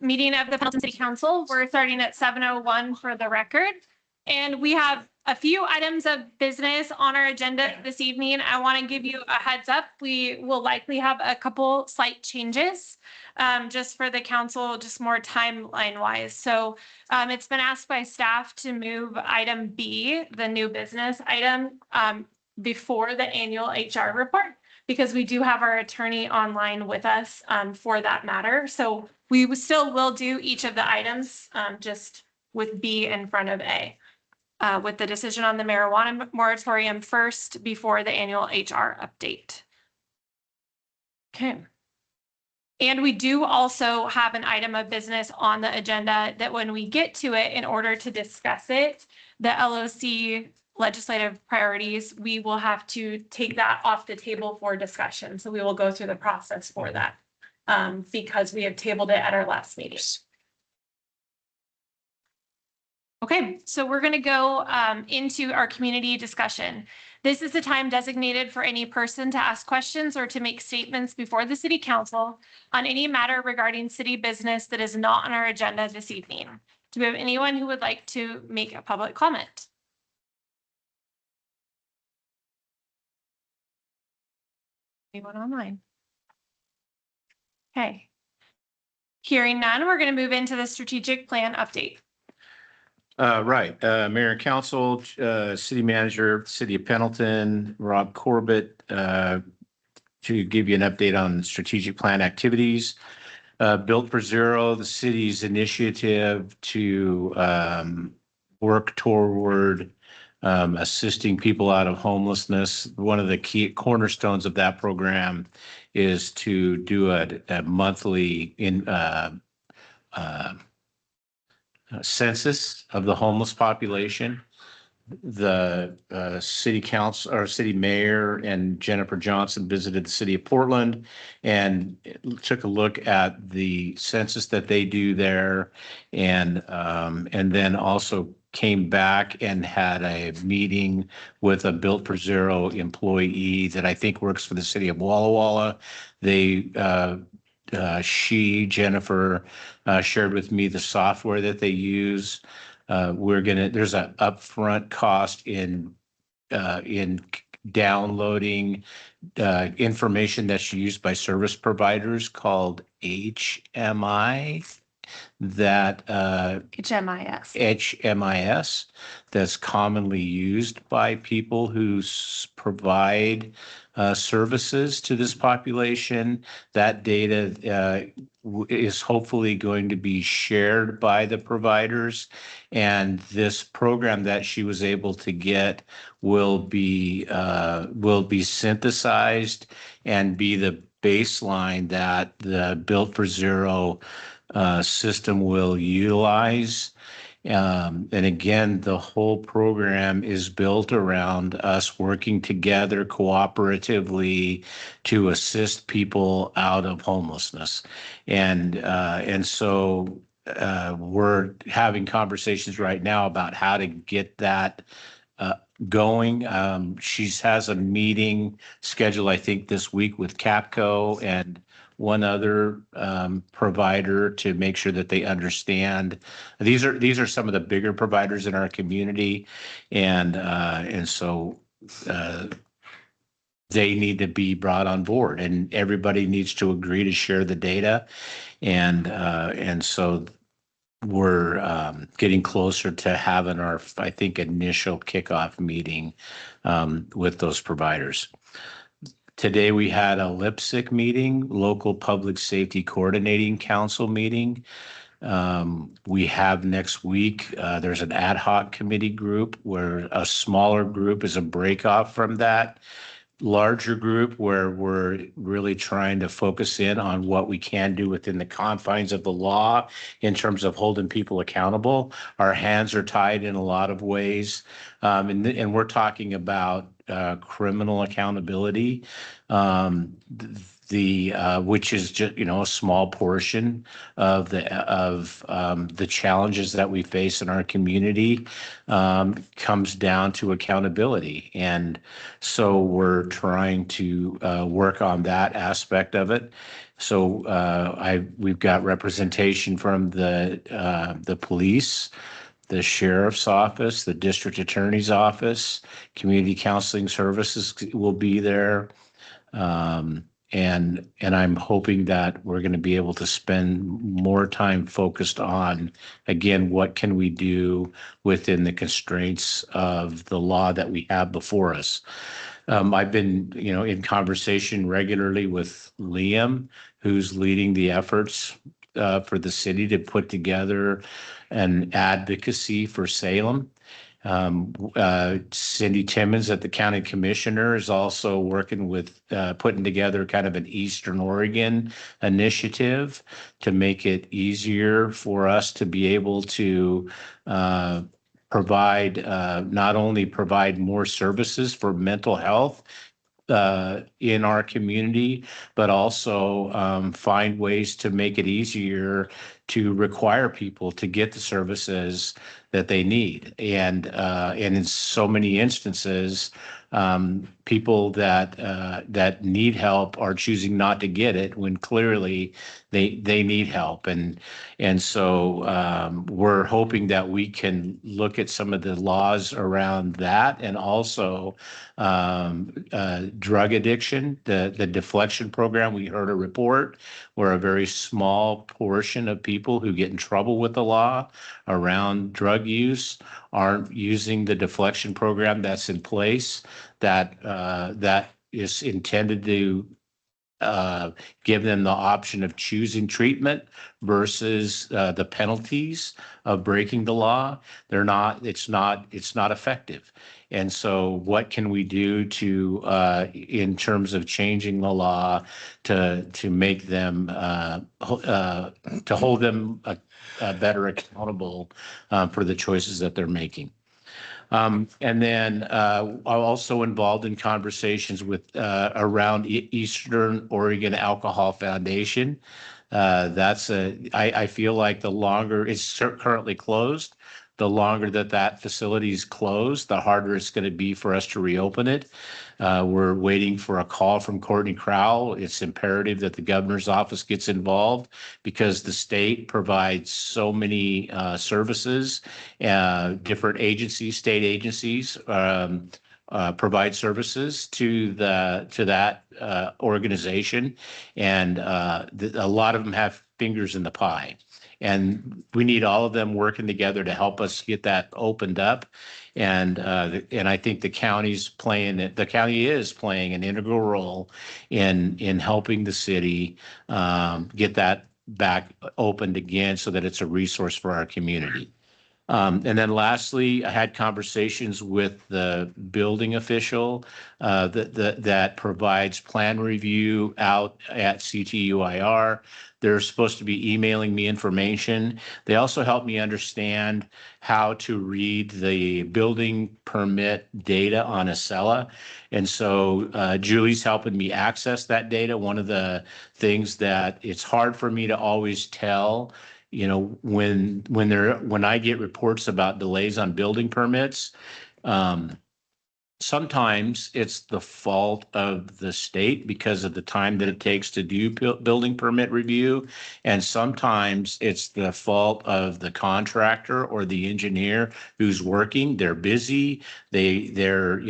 Meeting of the Pendleton City Council. We're starting at 7:01 for the record. And we have a few items of business on our agenda this evening. I want to give you a heads up. We will likely have a couple slight changes just for the council, just more timeline wise. So it's been asked by staff to move item B, the new business item, before the annual HR report, because we do have our attorney online with us for that matter. So we still will do each of the items just with B in front of A, with the decision on the marijuana moratorium first before the annual HR update. Okay. And we do also have an item of business on the agenda that when we get to it, in order to discuss it, the LOC legislative priorities, we will have to take that off the table for discussion. So we will go through the process for that because we have tabled it at our last meeting. Okay, so we're going to go into our community discussion. This is the time designated for any person to ask questions or to make statements before the city council on any matter regarding city business that is not on our agenda this evening. Do we have anyone who would like to make a public comment? Anyone online? Okay. Hearing none, we're going to move into the strategic plan update. Right. Mayor and Council, City Manager, City of Pendleton, Rob Corbett, to give you an update on strategic plan activities. Built for Zero, the city's initiative to work toward assisting people out of homelessness. One of the key cornerstones of that program is to do a monthly census of the homeless population. The city council or city mayor and Jennifer Johnson visited the city of Portland and took a look at the census that they do there, and then also came back and had a meeting with a Built for Zero employee that I think works for the city of Walla Walla. Jennifer, shared with me the software that they use. There's an upfront cost in downloading information that's used by service providers called HMIS, that's commonly used by people who provide services to this population. That data is hopefully going to be shared by the providers, and this program that she was able to get will be synthesized and be the baseline that the Built for Zero system will utilize. And again, the whole program is built around us working together cooperatively to assist people out of homelessness. And so we're having conversations right now about how to get that going. She has a meeting scheduled, I think, this week with Capco and one other provider to make sure that they understand. These are some of the bigger providers in our community, and so they need to be brought on board, and everybody needs to agree to share the data, and so we're getting closer to having our, I think, initial kickoff meeting with those providers. Today we had a LPSC meeting, Local Public Safety Coordinating Council meeting. We have next week, there's an ad hoc committee group where a smaller group is a break off from that larger group where we're really trying to focus in on what we can do within the confines of the law in terms of holding people accountable. Our hands are tied in a lot of ways, and we're talking about criminal accountability, which is just, a small portion of the challenges that we face in our community, comes down to accountability. And so we're trying to work on that aspect of it. So we've got representation from the police, the sheriff's office, the district attorney's office, community counseling services will be there. And I'm hoping that we're going to be able to spend more time focused on, again, what can we do within the constraints of the law that we have before us. I've been, in conversation regularly with Liam, who's leading the efforts for the city to put together an advocacy for Salem. Cindy Timmons at the county commissioner is also working with putting together kind of an Eastern Oregon initiative to make it easier for us to be able to provide, not only provide more services for mental health in our community, but also find ways to make it easier to require people to get the services that they need. And in so many instances, people that need help are choosing not to get it when clearly they need help. And so we're hoping that we can look at some of the laws around that, and also drug addiction, the deflection program. We heard a report where a very small portion of people who get in trouble with the law around drug use aren't using the deflection program that's in place, that is intended to give them the option of choosing treatment versus the penalties of breaking the law. It's not effective. And so what can we do to, in terms of changing the law to make them, to hold them better accountable for the choices that they're making? And then I'm also involved in conversations with around Eastern Oregon Alcohol Foundation. I feel like the longer it's currently closed, the longer that facility is closed, the harder it's going to be for us to reopen it. We're waiting for a call from Courtney Crowell. It's imperative that the governor's office gets involved because the state provides so many services. Different agencies, state agencies, provide services to that organization, and a lot of them have fingers in the pie. And we need all of them working together to help us get that opened up. And I think the county is playing an integral role in helping the city get that back opened again so that it's a resource for our community. And then lastly, I had conversations with the building official that provides plan review out at CTUIR. They're supposed to be emailing me information. They also help me understand how to read the building permit data on Acela. And so Julie's helping me access that data. One of the things that it's hard for me to always tell, when I get reports about delays on building permits, sometimes it's the fault of the state because of the time that it takes to do building permit review. And sometimes it's the fault of the contractor or the engineer who's working. They're busy. They're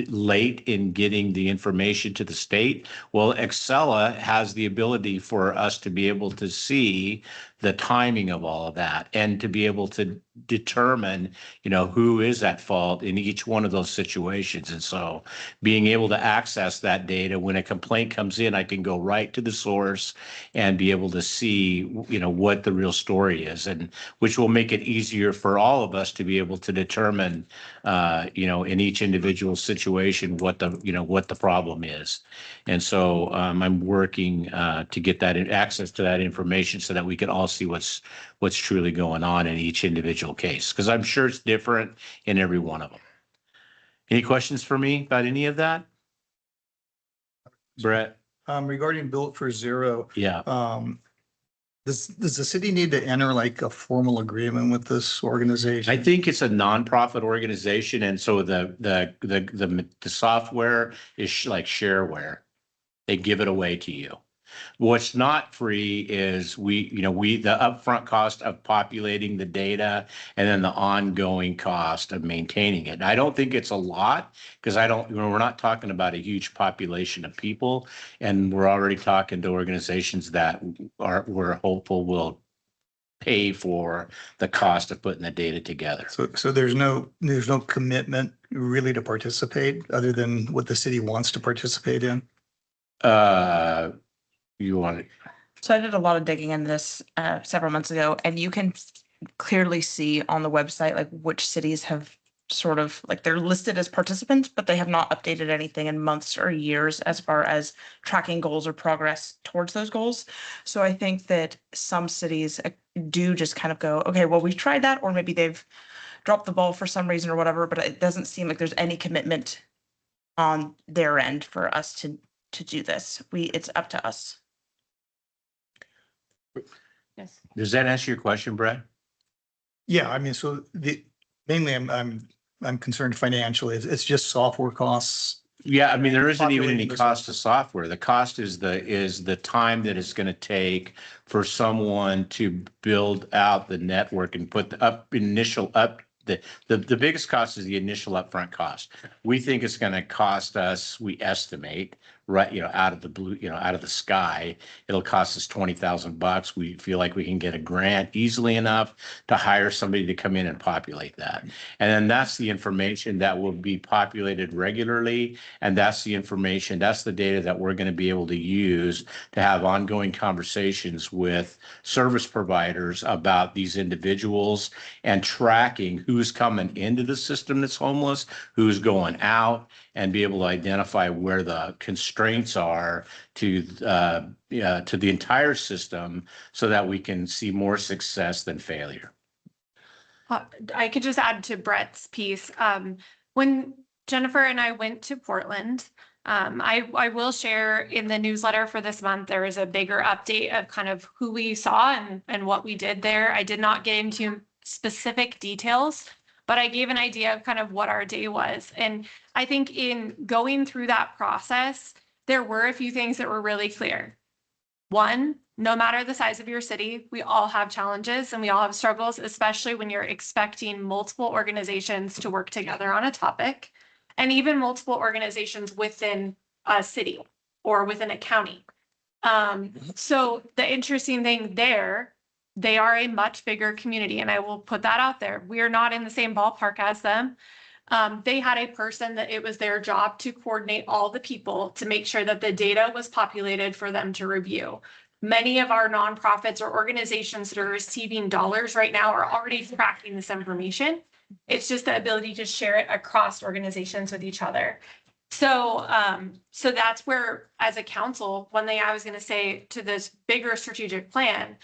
late in getting the information to the state. Well, Excella has the ability for us to be able to see the timing of all of that and to be able to determine, who is at fault in each one of those situations. And so being able to access that data when a complaint comes in, I can go right to the source and be able to see, what the real story is, and which will make it easier for all of us to be able to determine, in each individual situation, what the problem is. And so I'm working to get that access to that information so that we can all see what's truly going on in each individual case, because I'm sure it's different in every one of them. Any questions for me about any of that? Brett? Regarding Built for Zero, Yeah. does the city need to enter like a formal agreement with this organization? I think it's a nonprofit organization, and so the software is like shareware. They give it away to you. What's not free is the upfront cost of populating the data and then the ongoing cost of maintaining it. And I don't think it's a lot because we're not talking about a huge population of people. And we're already talking to organizations that we're hopeful will pay for the cost of putting the data together. So there's no commitment really to participate other than what the city wants to participate in? You want it? So I did a lot of digging in this several months ago, and you can clearly see on the website like which cities have sort of like they're listed as participants, but they have not updated anything in months or years as far as tracking goals or progress towards those goals. So I think that some cities do just kind of go, okay, well, we've tried that, or maybe they've dropped the ball for some reason or whatever, but it doesn't seem like there's any commitment on their end for us to do this. It's up to us. Yes. Does that answer your question, Brad? Yeah, I mean, so mainly I'm concerned financially. It's just software costs. Yeah, I mean, there isn't even any Populating this cost to software. The cost is the time that it's going to take for someone to build out the network and put the the biggest cost is the initial upfront cost. We think it's going to cost us, we estimate, right, out of the blue, out of the sky, it'll cost us $20,000. We feel like we can get a grant easily enough to hire somebody to come in and populate that. And then that's the information that will be populated regularly. And that's the information, that's the data that we're going to be able to use to have ongoing conversations with service providers about these individuals and tracking who's coming into the system that's homeless, who's going out, and be able to identify where the constraints are to the entire system so that we can see more success than failure. I could just add to Brett's piece. When Jennifer and I went to Portland, I will share in the newsletter for this month, there is a bigger update of kind of who we saw and what we did there. I did not get into specific details, but I gave an idea of kind of what our day was. And I think in going through that process, there were a few things that were really clear. One, no matter the size of your city, we all have challenges and we all have struggles, especially when you're expecting multiple organizations to work together on a topic, and even multiple organizations within a city or within a county. So the interesting thing there, they are a much bigger community, and I will put that out there. We are not in the same ballpark as them. They had a person that it was their job to coordinate all the people to make sure that the data was populated for them to review. Many of our nonprofits or organizations that are receiving dollars right now are already tracking this information. It's just the ability to share it across organizations with each other. So that's where, as a council, one thing I was going to say to this bigger strategic plan,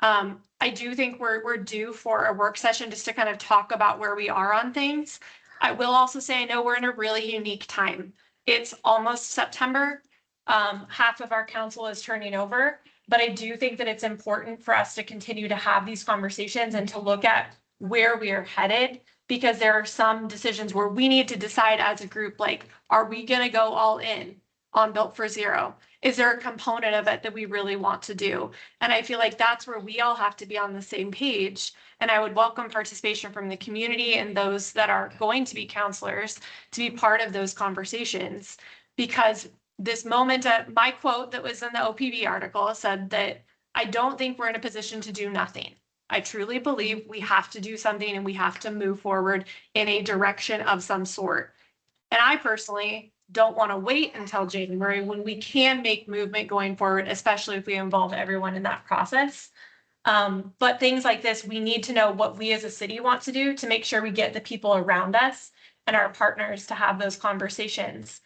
I do think we're due for a work session just to kind of talk about where we are on things. I will also say, I know we're in a really unique time. It's almost September. Half of our council is turning over, but I do think that it's important for us to continue to have these conversations and to look at where we are headed, because there are some decisions where we need to decide as a group, like, are we going to go all in on Built for Zero? Is there a component of it that we really want to do? And I feel like that's where we all have to be on the same page. And I would welcome participation from the community and those that are going to be counselors to be part of those conversations. Because this moment, my quote that was in the OPB article said that I don't think we're in a position to do nothing. I truly believe we have to do something and we have to move forward in a direction of some sort. And I personally don't want to wait until January when we can make movement going forward, especially if we involve everyone in that process. But things like this, we need to know what we as a city want to do to make sure we get the people around us and our partners to have those conversations.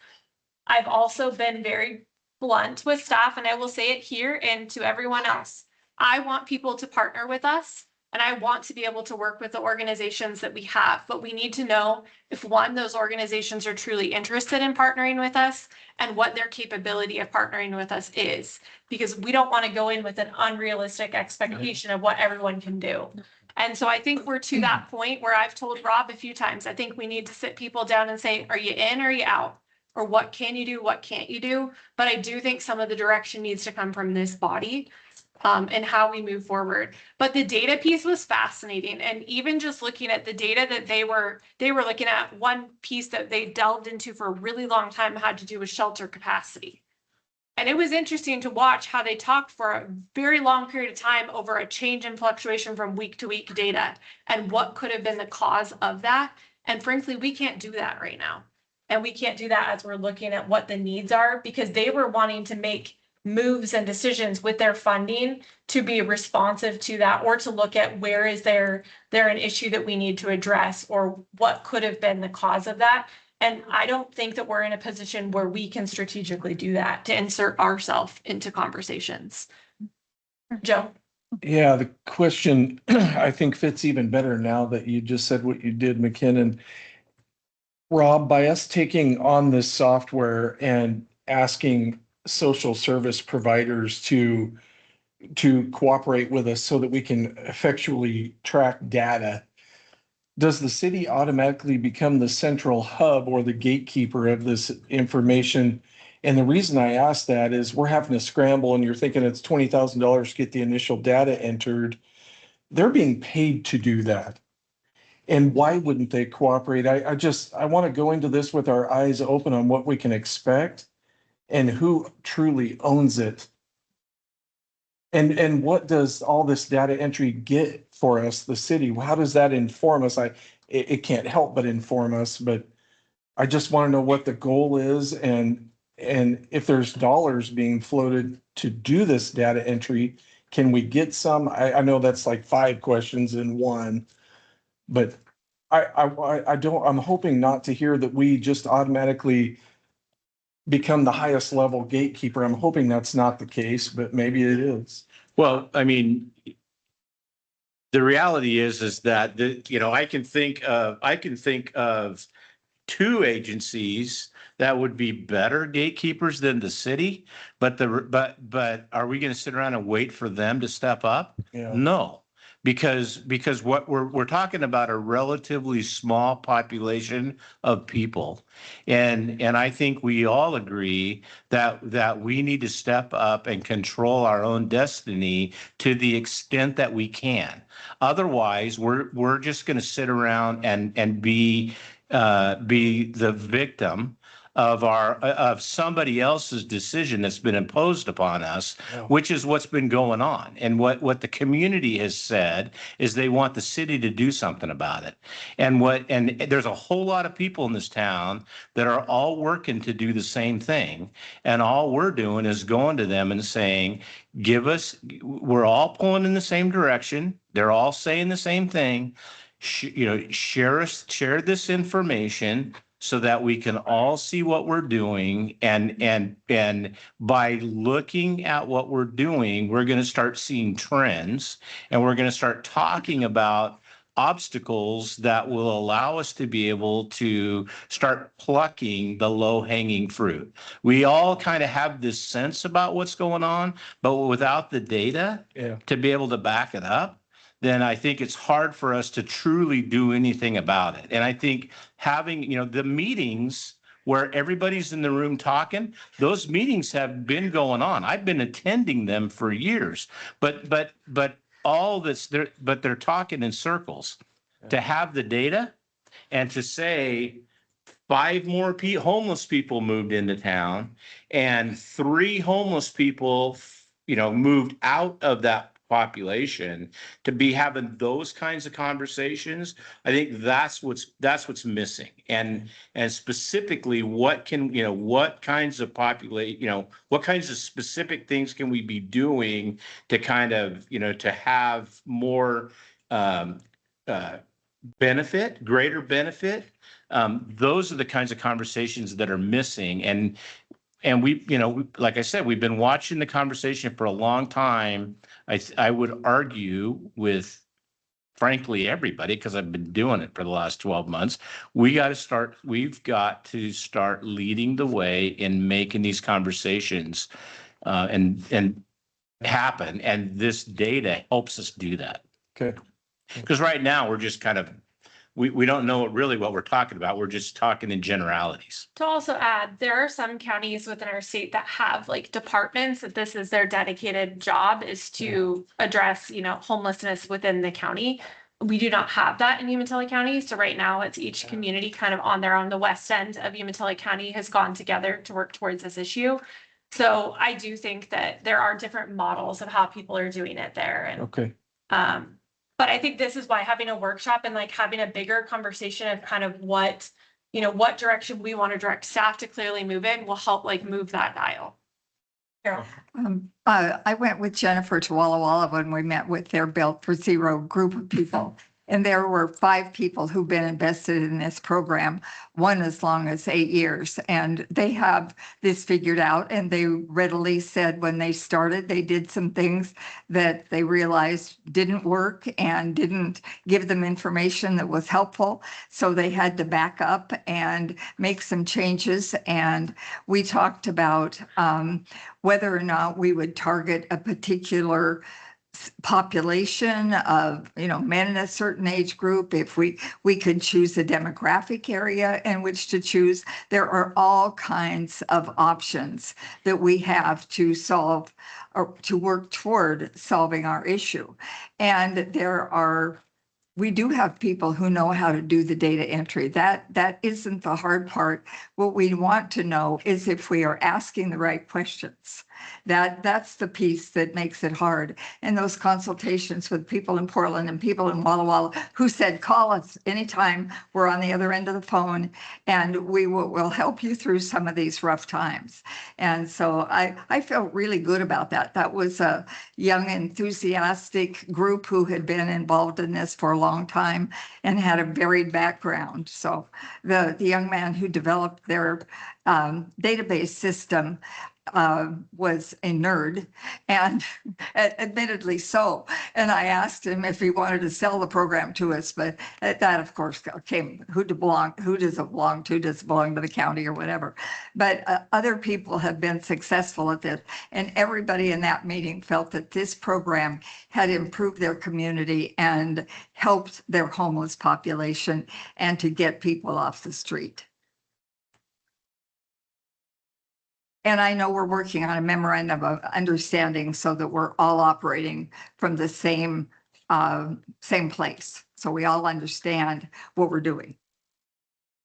I've also been very blunt with staff, and I will say it here and to everyone else. I want people to partner with us, and I want to be able to work with the organizations that we have, but we need to know if, one, those organizations are truly interested in partnering with us and what their capability of partnering with us is, because we don't want to go in with an unrealistic expectation of what everyone can do. And so I think we're to that point where I've told Rob a few times, I think we need to sit people down and say, are you in or are you out? or what can you do, what can't you do? But I do think some of the direction needs to come from this body and how we move forward. But the data piece was fascinating. And even just looking at the data that they were looking at, one piece that they delved into for a really long time had to do with shelter capacity. And it was interesting to watch how they talked for a very long period of time over a change in fluctuation from week to week data and what could have been the cause of that. And frankly, we can't do that right now. And we can't do that as we're looking at what the needs are, because they were wanting to make moves and decisions with their funding to be responsive to that, or to look at where is there an issue that we need to address, or what could have been the cause of that. And I don't think that we're in a position where we can strategically do that to insert ourselves into conversations. Joe? Yeah, the question I think fits even better now that you just said what you did, McKinnon. Rob, by us taking on this software and asking social service providers to cooperate with us so that we can effectually track data, does the city automatically become the central hub or the gatekeeper of this information? And the reason I ask that is we're having to scramble, and you're thinking it's $20,000 to get the initial data entered. They're being paid to do that. And why wouldn't they cooperate? I want to go into this with our eyes open on what we can expect and who truly owns it. And what does all this data entry get for us, the city? How does that inform us? It can't help but inform us, but I just want to know what the goal is, and if there's dollars being floated to do this data entry, can we get some? I know that's like 5 questions in one, but I'm hoping not to hear that we just automatically become the highest level gatekeeper. I'm hoping that's not the case, but maybe it is. Well, I mean, the reality is that I can think of 2 agencies that would be better gatekeepers than the city, but are we going to sit around and wait for them to step up? Yeah. No, because what we're talking about a relatively small population of people, and I think we all agree that we need to step up and control our own destiny to the extent that we can. Otherwise, we're just going to sit around and be the victim of somebody else's decision that's been imposed upon us, Yeah. which is what's been going on. And what the community has said is they want the city to do something about it. And there's a whole lot of people in this town that are all working to do the same thing. And all we're doing is going to them and saying, we're all pulling in the same direction. They're all saying the same thing. Share this information so that we can all see what we're doing, and by looking at what we're doing, we're going to start seeing trends, and we're going to start talking about obstacles that will allow us to be able to start plucking the low-hanging fruit. We all kind of have this sense about what's going on, but without the data to be able to back it up, then I think it's hard for us to truly do anything about it. And I think having, the meetings where everybody's in the room talking, those meetings have been going on. I've been attending them for years, but all this, they're talking in circles. To have the data and to say 5 more homeless people moved into town, and 3 homeless people, moved out of that population, to be having those kinds of conversations, I think that's what's missing. And specifically, what kinds of what kinds of specific things can we be doing to kind of, to have more greater benefit. Those are the kinds of conversations that are missing. And we, like I said, we've been watching the conversation for a long time. I would argue with, frankly, everybody, because I've been doing it for the last 12 months. We've got to start leading the way in making these conversations and happen. And this data helps us do that. Okay. Because right now we're just kind of we don't know really what we're talking about. We're just talking in generalities. To also add, there are some counties within our state that have like departments that this is their dedicated job is to address, homelessness within the county. We do not have that in Umatilla County. So right now it's each community kind of on their own. The west end of Umatilla County has gone together to work towards this issue. So I do think that there are different models of how people are doing it there. And Okay. but I think this is why having a workshop and like having a bigger conversation of kind of what direction we want to direct staff to clearly move in will help like move that dial. I went with Jennifer to Walla Walla when we met with their Built for Zero group of people. And there were 5 people who've been invested in this program, one as long as 8 years. And they have this figured out. And they readily said when they started, they did some things that they realized didn't work and didn't give them information that was helpful. So they had to back up and make some changes. And we talked about whether or not we would target a particular population of, men in a certain age group, if we could choose a demographic area in which to choose. There are all kinds of options that we have to solve or to work toward solving our issue. And we do have people who know how to do the data entry. That isn't the hard part. What we want to know is if we are asking the right questions. That's the piece that makes it hard. And those consultations with people in Portland and people in Walla Walla who said, call us anytime, we're on the other end of the phone and we will help you through some of these rough times. And so I felt really good about that. That was a young, enthusiastic group who had been involved in this for a long time and had a varied background. So the young man who developed their database system was a nerd, and admittedly so. And I asked him if he wanted to sell the program to us, but that of course came, who does it belong to? Does it belong to the county or whatever? But other people have been successful at this, and everybody in that meeting felt that this program had improved their community and helped their homeless population and to get people off the street. And I know we're working on a memorandum of understanding so that we're all operating from the same place. So we all understand what we're doing.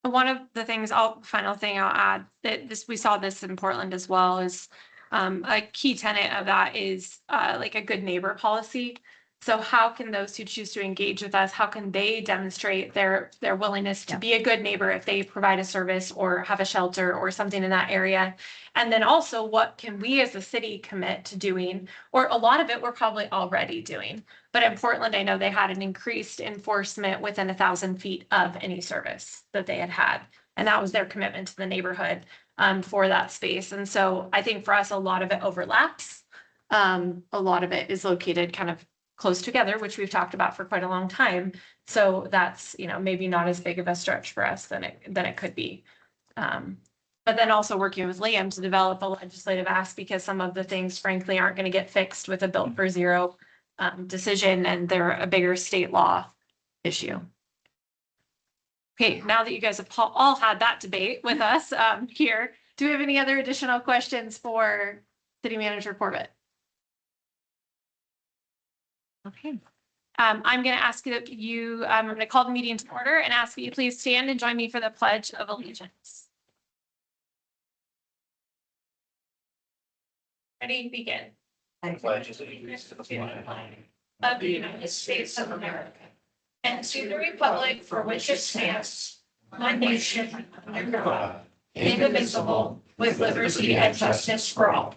One of the things, final thing I'll add that we saw this in Portland as well is a key tenet of that is like a good neighbor policy. So how can those who choose to engage with us, how can they demonstrate their willingness to be a good neighbor if they provide a service or have a shelter or something in that area? And then also, what can we as a city commit to doing? Or a lot of it we're probably already doing. But in Portland, I know they had an increased enforcement within 1,000 feet of any service that they had. And that was their commitment to the neighborhood for that space. And so I think for us, a lot of it overlaps. A lot of it is located kind of close together, which we've talked about for quite a long time. So that's, maybe not as big of a stretch for us than it could be. But then also working with Liam to develop a legislative ask, because some of the things frankly aren't going to get fixed with a Built for Zero decision, and they're a bigger state law issue. Okay, now that you guys have all had that debate with us here, do we have any other additional questions for City Manager Corbett? Okay. I'm going to ask that I'm going to call the meeting to order and ask that you please stand and join me for the Pledge of Allegiance. Ready, begin. I pledge allegiance to the flag Of the United States of America and to the republic for which it stands, one nation, under God, indivisible, with liberty and justice for all.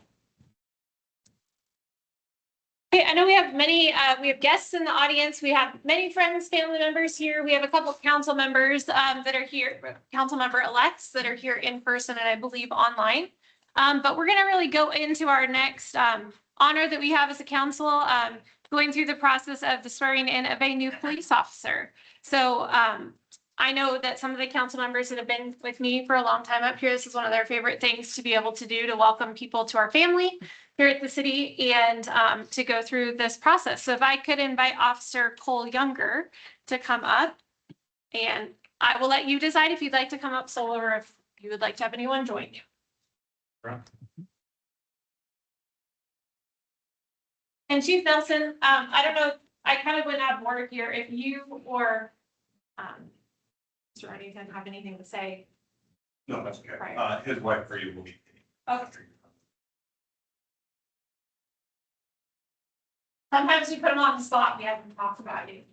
Okay, I know we have we have guests in the audience. We have many friends, family members here. We have a couple of council members that are here, council member elects that are here in person and I believe online. But we're going to really go into our next honor that we have as a council, going through the process of the swearing in of a new police officer. So I know that some of the council members that have been with me for a long time up here, this is one of their favorite things to be able to do, to welcome people to our family here at the city and to go through this process. So if I could invite Officer Cole Younger to come up And I will let you decide if you'd like to come up solo or if you would like to have anyone join you. And Chief Nelson, I don't know, I kind of went out of order here. If you or Mr. Reddington have anything to say. No, that's okay. Right. His wife for you will be. Okay. Sometimes we put them on the spot. We haven't talked about you.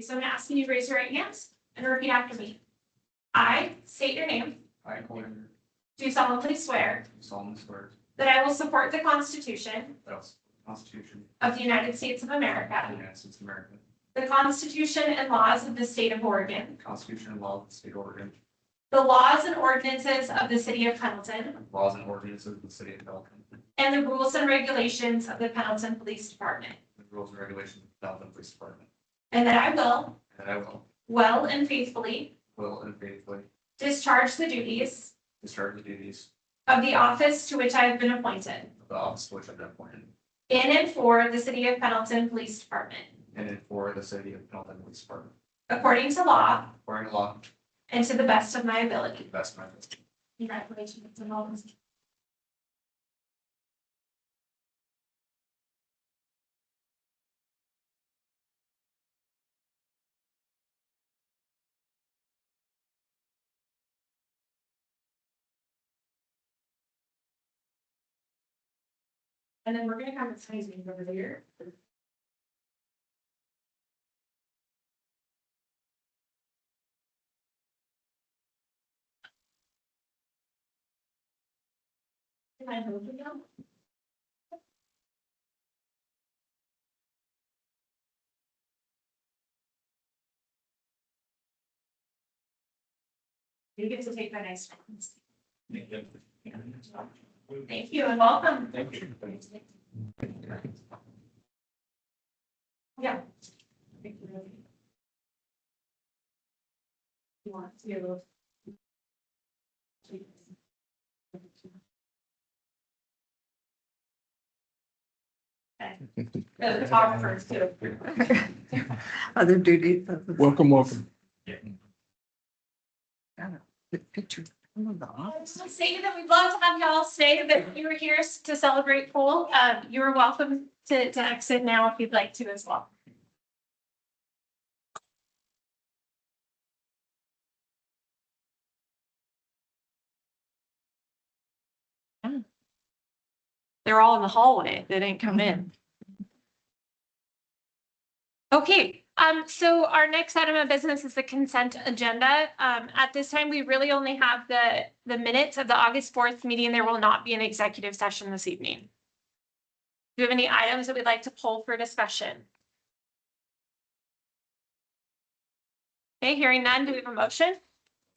So I'm asking you to raise your right hands and repeat after me. I state your name. I, Colin, Do solemnly swear solemnly swear that I will support the Constitution that I will support the Constitution of the United States of of America, the United States of America, the Constitution and laws of the state of Oregon, the Constitution and laws of the state of Oregon, the laws and ordinances of the city of Pendleton, laws and ordinances of the city of Pendleton, and the rules and regulations of the Pendleton Police Department, the rules and regulations of the Pendleton Police Department, and that I will, and that I will well and faithfully, and faithfully discharge the duties discharge the duties of the office to which I have been appointed of the office to which I've been appointed in and for the city of Pendleton Police Department, and for the city of Pendleton Police Department, according to law according to law, to and to the best of my ability. the best of my ability. Congratulations and all this. And then we're gonna have a sizing over there. Can I hold it now? You get to take my nice ones. Thank you and welcome. Thank you. Yeah. You want to be a little. Okay. The photographers too. Other duties. Welcome, welcome. Good picture. I just stated that we'd love to have y'all stay, but you were here to celebrate pool. You are welcome to exit now if you'd like to as well. They're all in the hallway. They didn't come in. Okay, so our next item of business is the consent agenda. At this time, we really only have the minutes of the August 4th meeting. There will not be an executive session this evening. Do you have any items that we'd like to pull for discussion? Okay, hearing none, do we have a motion?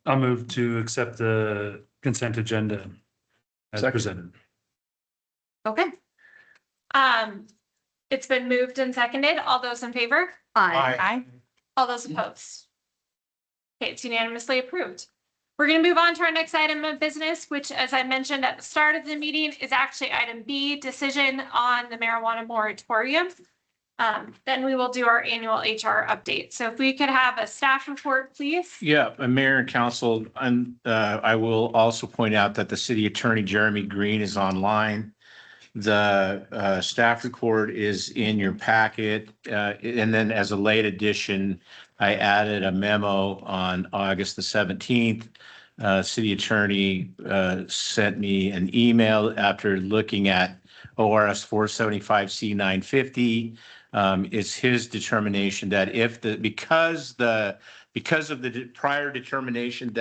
I'll move to accept the consent agenda as Second. presented. Okay. It's been moved and seconded. All those in favor? Aye. All those opposed? Okay, it's unanimously approved. We're going to move on to our next item of business, which, as I mentioned at the start of the meeting, is actually item B, decision on the marijuana moratorium. Then we will do our annual HR update. So if we could have a staff report, please. Yeah, Mayor and Council, and I will also point out that the city attorney, Jeremy Green, is online. The staff report is in your packet. And then as a late addition, I added a memo on August the 17th. City attorney sent me an email after looking at ORS 475C 950. It's his determination that if because of the prior determination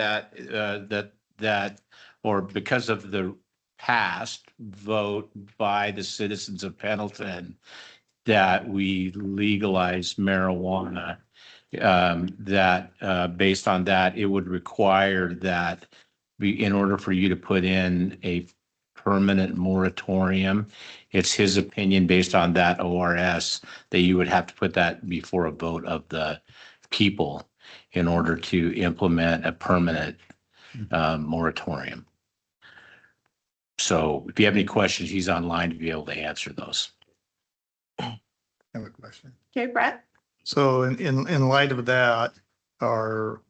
or because of the past vote by the citizens of Pendleton that we legalize marijuana, based on that, it would require that in order for you to put in a permanent moratorium, it's his opinion based on that ORS that you would have to put that before a vote of the people in order to implement a permanent moratorium. So if you have any questions, he's online to be able to answer those. I have a question. Okay, Brett? So in light of that, are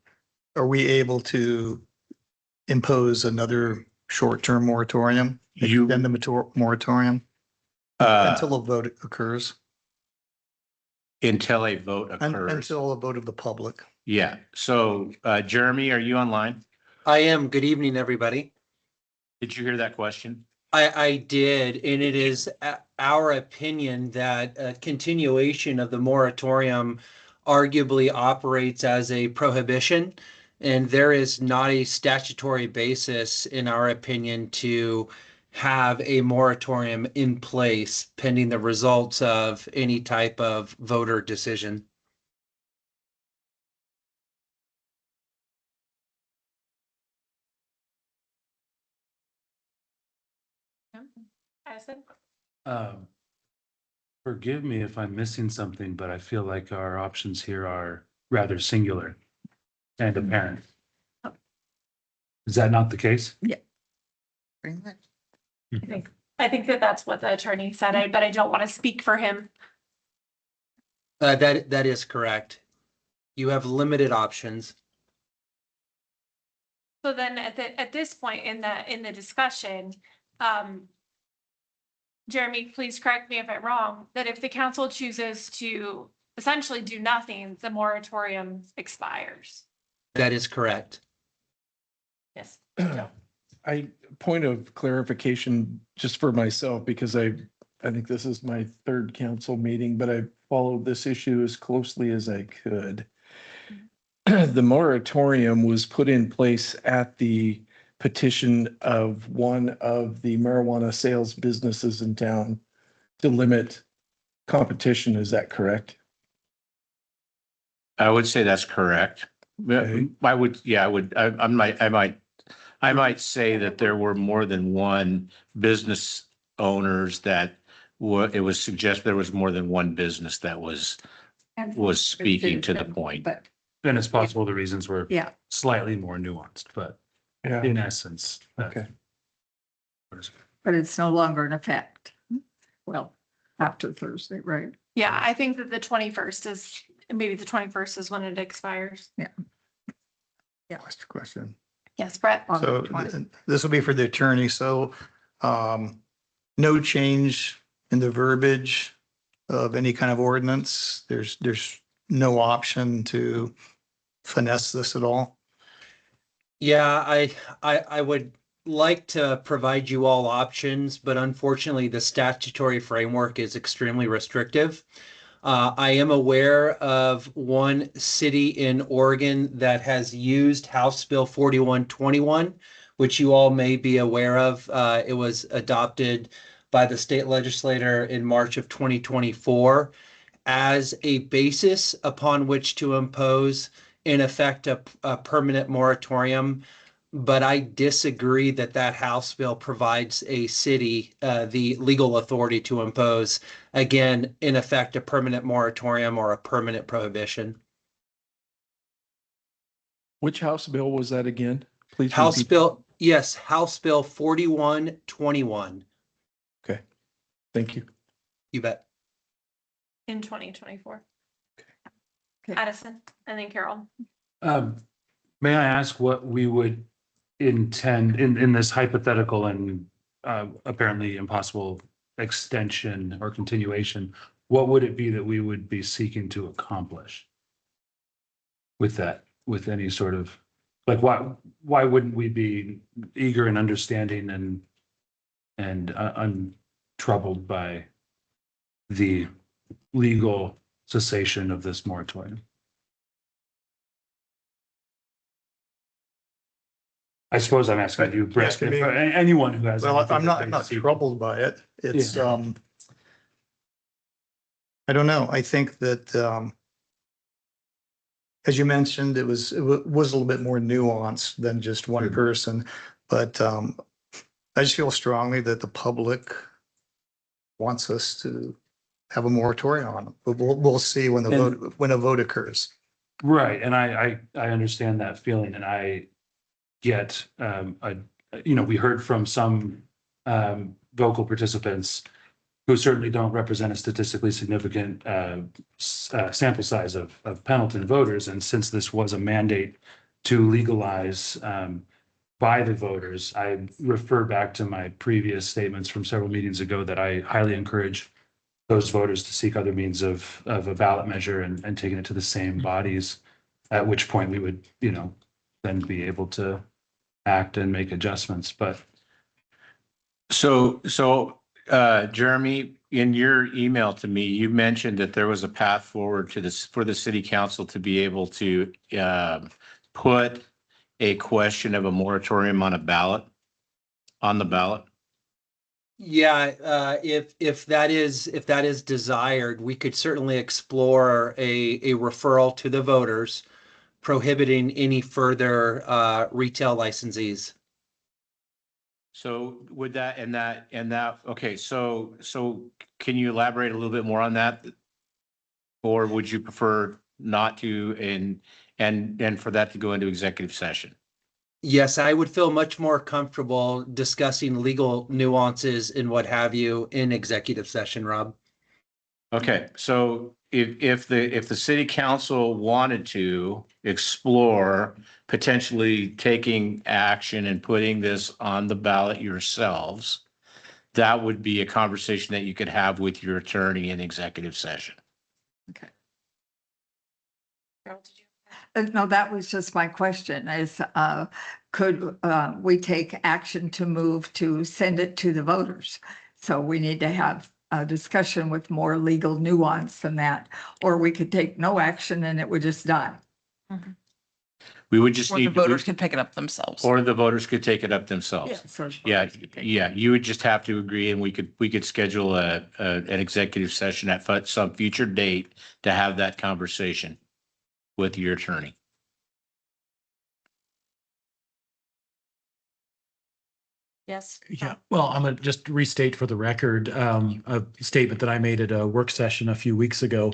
we able to impose another short-term moratorium? You- Extend the moratorium until a vote occurs? Until a vote occurs. Until a vote of the public? Yeah. So, Jeremy, are you online? I am. Good evening, everybody. Did you hear that question? I did, and it is our opinion that a continuation of the moratorium arguably operates as a prohibition. And there is not a statutory basis, in our opinion, to have a moratorium in place pending the results of any type of voter decision. Addison? Um, Forgive me if I'm missing something, but I feel like our options here are rather singular and apparent. Is that not the case? I think that that's what the attorney said, but I don't want to speak for him. That is correct. You have limited options. So then at this point in the discussion, Jeremy, please correct me if I'm wrong, that if the council chooses to essentially do nothing, the moratorium expires. That is correct. Yes. Point of clarification, just for myself, because I think this is my third council meeting, but I followed this issue as closely as I could. The moratorium was put in place at the petition of one of the marijuana sales businesses in town to limit competition. Is that correct? I would say that's correct. Okay. I might say that there were more than one business owners that it was suggested there was more than one business that was speaking to the point. But And it's possible the reasons were yeah, slightly more nuanced, but Yeah. in essence. Okay. but it's no longer in effect. Well, after Thursday, right? Yeah, I think that the 21st is, maybe the 21st is when it expires. Last question. Yes, Brett? On the So 20th. this will be for the attorney. So no change in the verbiage of any kind of ordinance. There's no option to finesse this at all. Yeah, I would like to provide you all options, but unfortunately, the statutory framework is extremely restrictive. I am aware of one city in Oregon that has used House Bill 4121, which you all may be aware of. It was adopted by the state legislator in March of 2024 as a basis upon which to impose, in effect, a permanent moratorium. But I disagree that that House bill provides a city the legal authority to impose, again, in effect, a permanent moratorium or a permanent prohibition. Which House bill was that again? Please House repeat. Bill, yes, House Bill 4121. Okay, thank you. You bet. In 2024. Okay. Addison, and then Carol. May I ask what we would intend in this hypothetical and apparently impossible extension or continuation? What would it be that we would be seeking to accomplish with that, with any sort of, like, why wouldn't we be eager and understanding and untroubled by the legal cessation of this moratorium? I suppose I'm asking you, Brett, Asking me. anyone who has. Well, anything I'm that not they see. troubled by it. It's, I don't know. I think that, as you mentioned, it was a little bit more nuanced than just one person. But, I just feel strongly that the public wants us to have a moratorium on it. But we'll see when when a vote occurs. Right, and I understand that feeling, and I get, we heard from some vocal participants who certainly don't represent a statistically significant sample size of Pendleton voters. And since this was a mandate to legalize by the voters, I refer back to my previous statements from several meetings ago that I highly encourage those voters to seek other means of a ballot measure and taking it to the same bodies, at which point we would, then be able to act and make adjustments. But So, Jeremy, in your email to me, you mentioned that there was a path forward to this for the city council to be able to put a question of a moratorium on the ballot. Yeah, if that is desired, we could certainly explore a referral to the voters prohibiting any further retail licensees. So would okay, so can you elaborate a little bit more on that? Or would you prefer not to and for that to go into executive session? Yes, I would feel much more comfortable discussing legal nuances and what have you in executive session, Rob. Okay, so if the city council wanted to explore potentially taking action and putting this on the ballot yourselves, that would be a conversation that you could have with your attorney in executive session. No, that was just my question is, could we take action to move to send it to the voters? So we need to have a discussion with more legal nuance than that, or we could take no action and it would just die. We would just Or the need, voters can pick it up themselves. or the voters could take it up themselves. Yeah, you would just have to agree and we could schedule an executive session at some future date to have that conversation with your attorney. Yes. Yeah, well, I'm gonna just restate for the record, a statement that I made at a work session a few weeks ago.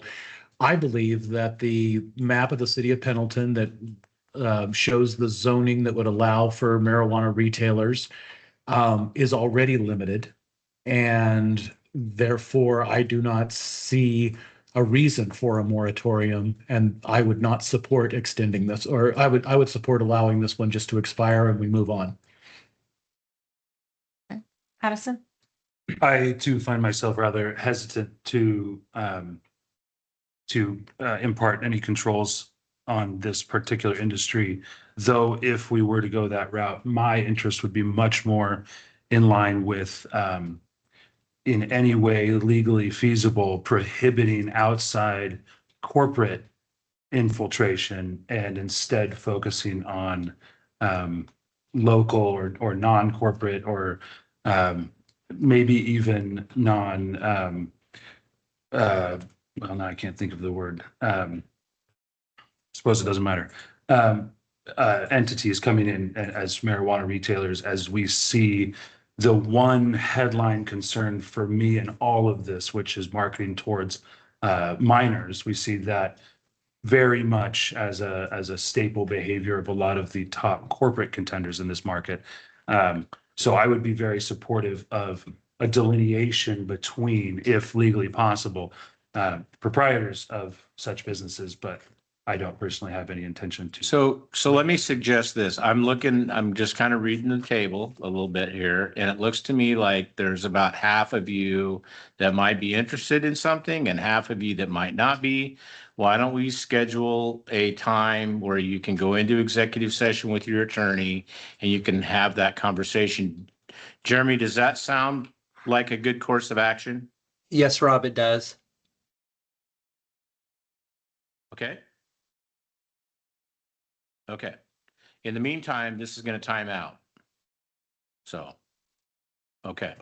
I believe that the map of the city of Pendleton that shows the zoning that would allow for marijuana retailers is already limited. And therefore, I do not see a reason for a moratorium, and I would not support extending this, or I would support allowing this one just to expire and we move on. Addison? I too find myself rather hesitant to impart any controls on this particular industry. Though if we were to go that route, my interest would be much more in line with in any way legally feasible prohibiting outside corporate infiltration and instead focusing on local or non-corporate or maybe even well, now I can't think of the word. Suppose it doesn't matter. Entities coming in as marijuana retailers, as we see the one headline concern for me in all of this, which is marketing towards minors. We see that very much as a staple behavior of a lot of the top corporate contenders in this market. So I would be very supportive of a delineation between, if legally possible, proprietors of such businesses, but I don't personally have any intention to. So let me suggest this. I'm just kind of reading the table a little bit here, and it looks to me like there's about half of you that might be interested in something and half of you that might not be. Why don't we schedule a time where you can go into executive session with your attorney and you can have that conversation? Jeremy, does that sound like a good course of action? Yes, Rob, it does. Okay. Okay. In the meantime, this is going to time out. So, okay.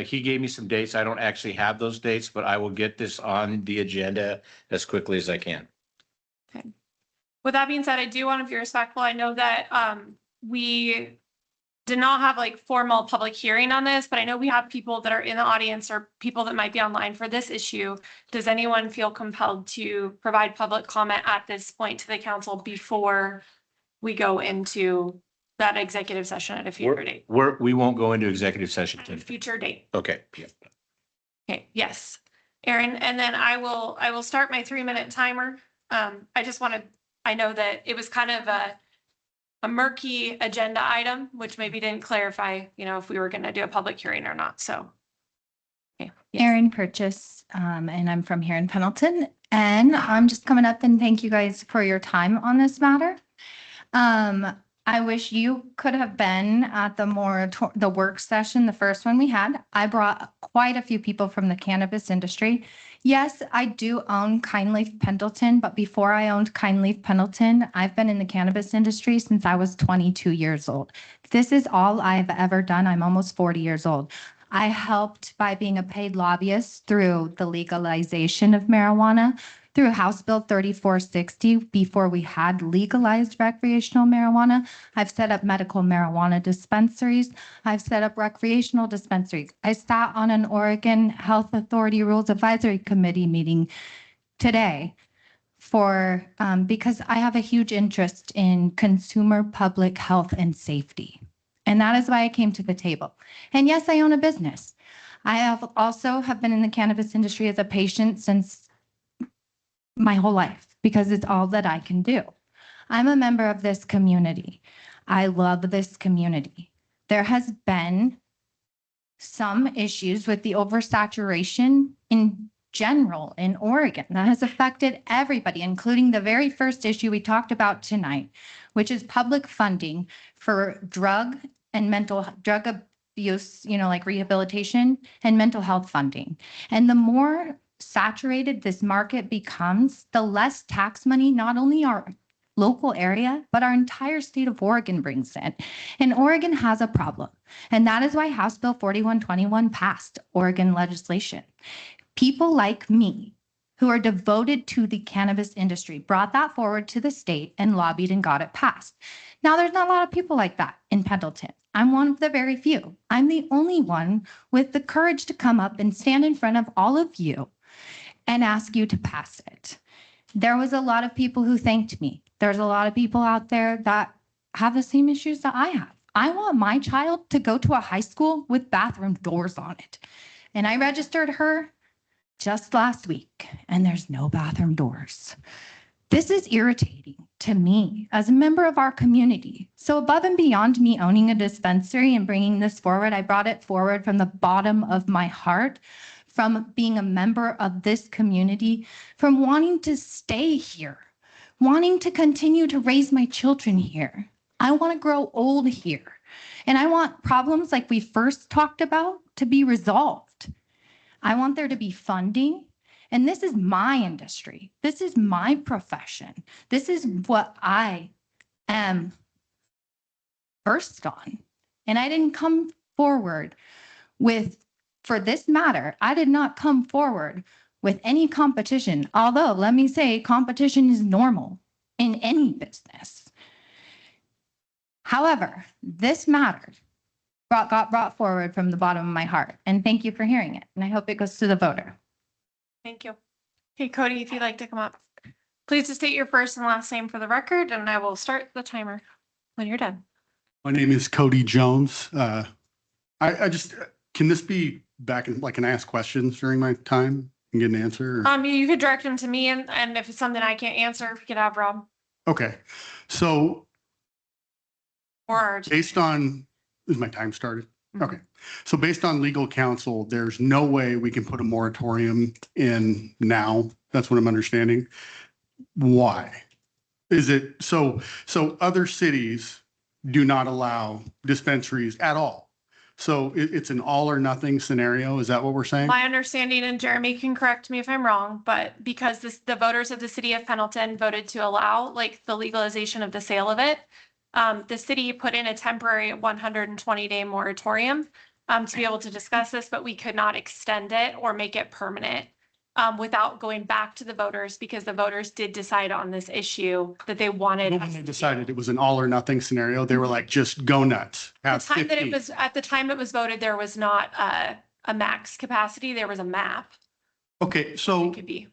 He gave me some dates. I don't actually have those dates, but I will get this on the agenda as quickly as I can. Okay. With that being said, I do want to be respectful. I know that we did not have like formal public hearing on this, but I know we have people that are in the audience or people that might be online for this issue. Does anyone feel compelled to provide public comment at this point to the council before we go into that executive session at a future date. We won't go into executive session. At a future date. Okay. Okay, yes. Aaron, and then I will start my 3-minute timer. I just want to, I know that it was kind of a murky agenda item, which maybe didn't clarify, if we were going to do a public hearing or not. So. Okay. Yes. Erin Purchase, and I'm from here in Pendleton. And I'm just coming up and thank you guys for your time on this matter. I wish you could have been at the work session, the first one we had. I brought quite a few people from the cannabis industry. Yes, I do own Kind Leaf Pendleton, but before I owned Kind Leaf Pendleton, I've been in the cannabis industry since I was 22 years old. This is all I've ever done. I'm almost 40 years old. I helped by being a paid lobbyist through the legalization of marijuana, through House Bill 3460, before we had legalized recreational marijuana. I've set up medical marijuana dispensaries. I've set up recreational dispensaries. I sat on an Oregon Health Authority Rules Advisory Committee meeting today because I have a huge interest in consumer public health and safety. And that is why I came to the table. And yes, I own a business. I have also been in the cannabis industry as a patient since my whole life because it's all that I can do. I'm a member of this community. I love this community. There has been some issues with the oversaturation in general in Oregon that has affected everybody, including the very first issue we talked about tonight, which is public funding for drug abuse, like rehabilitation and mental health funding. And the more saturated this market becomes, the less tax money not only our local area, but our entire state of Oregon brings in. And Oregon has a problem. And that is why House Bill 4121 passed Oregon legislation. People like me who are devoted to the cannabis industry brought that forward to the state and lobbied and got it passed. Now, there's not a lot of people like that in Pendleton. I'm one of the very few. I'm the only one with the courage to come up and stand in front of all of you and ask you to pass it. There was a lot of people who thanked me. There's a lot of people out there that have the same issues that I have. I want my child to go to a high school with bathroom doors on it. And I registered her just last week, and there's no bathroom doors. This is irritating to me as a member of our community. So above and beyond me owning a dispensary and bringing this forward, I brought it forward from the bottom of my heart, from being a member of this community, from wanting to stay here, wanting to continue to raise my children here. I want to grow old here. And I want problems like we first talked about to be resolved. I want there to be funding. And this is my industry. This is my profession. This is what I am versed on. And I didn't come forward for this matter, I did not come forward with any competition. Although, let me say, competition is normal in any business. However, this matter got brought forward from the bottom of my heart. And thank you for hearing it. And I hope it goes to the voter. Thank you. Okay, Cody, if you'd like to come up, please just state your first and last name for the record, and I will start the timer when you're done. My name is Cody Jones. I just, can this be back in, can I ask questions during my time and get an answer? You could direct them to me, and if it's something I can't answer, we could have Rob Okay, so or RJ. based on, is my time started? Mhm. Okay, so based on legal counsel, there's no way we can put a moratorium in now. That's what I'm understanding. Why? Is it, so other cities do not allow dispensaries at all? So it's an all or nothing scenario? Is that what we're saying? My understanding, and Jeremy can correct me if I'm wrong, but because the voters of the city of Pendleton voted to allow the legalization of the sale of it, the city put in a temporary 120-day moratorium to be able to discuss this, but we could not extend it or make it permanent without going back to the voters, because the voters did decide on this issue that they wanted. When they decided it was an all or nothing scenario, they were like, just go nuts. Have The time that 50. at the time it was voted, there was not a max capacity. There was a map. Okay, It so could be.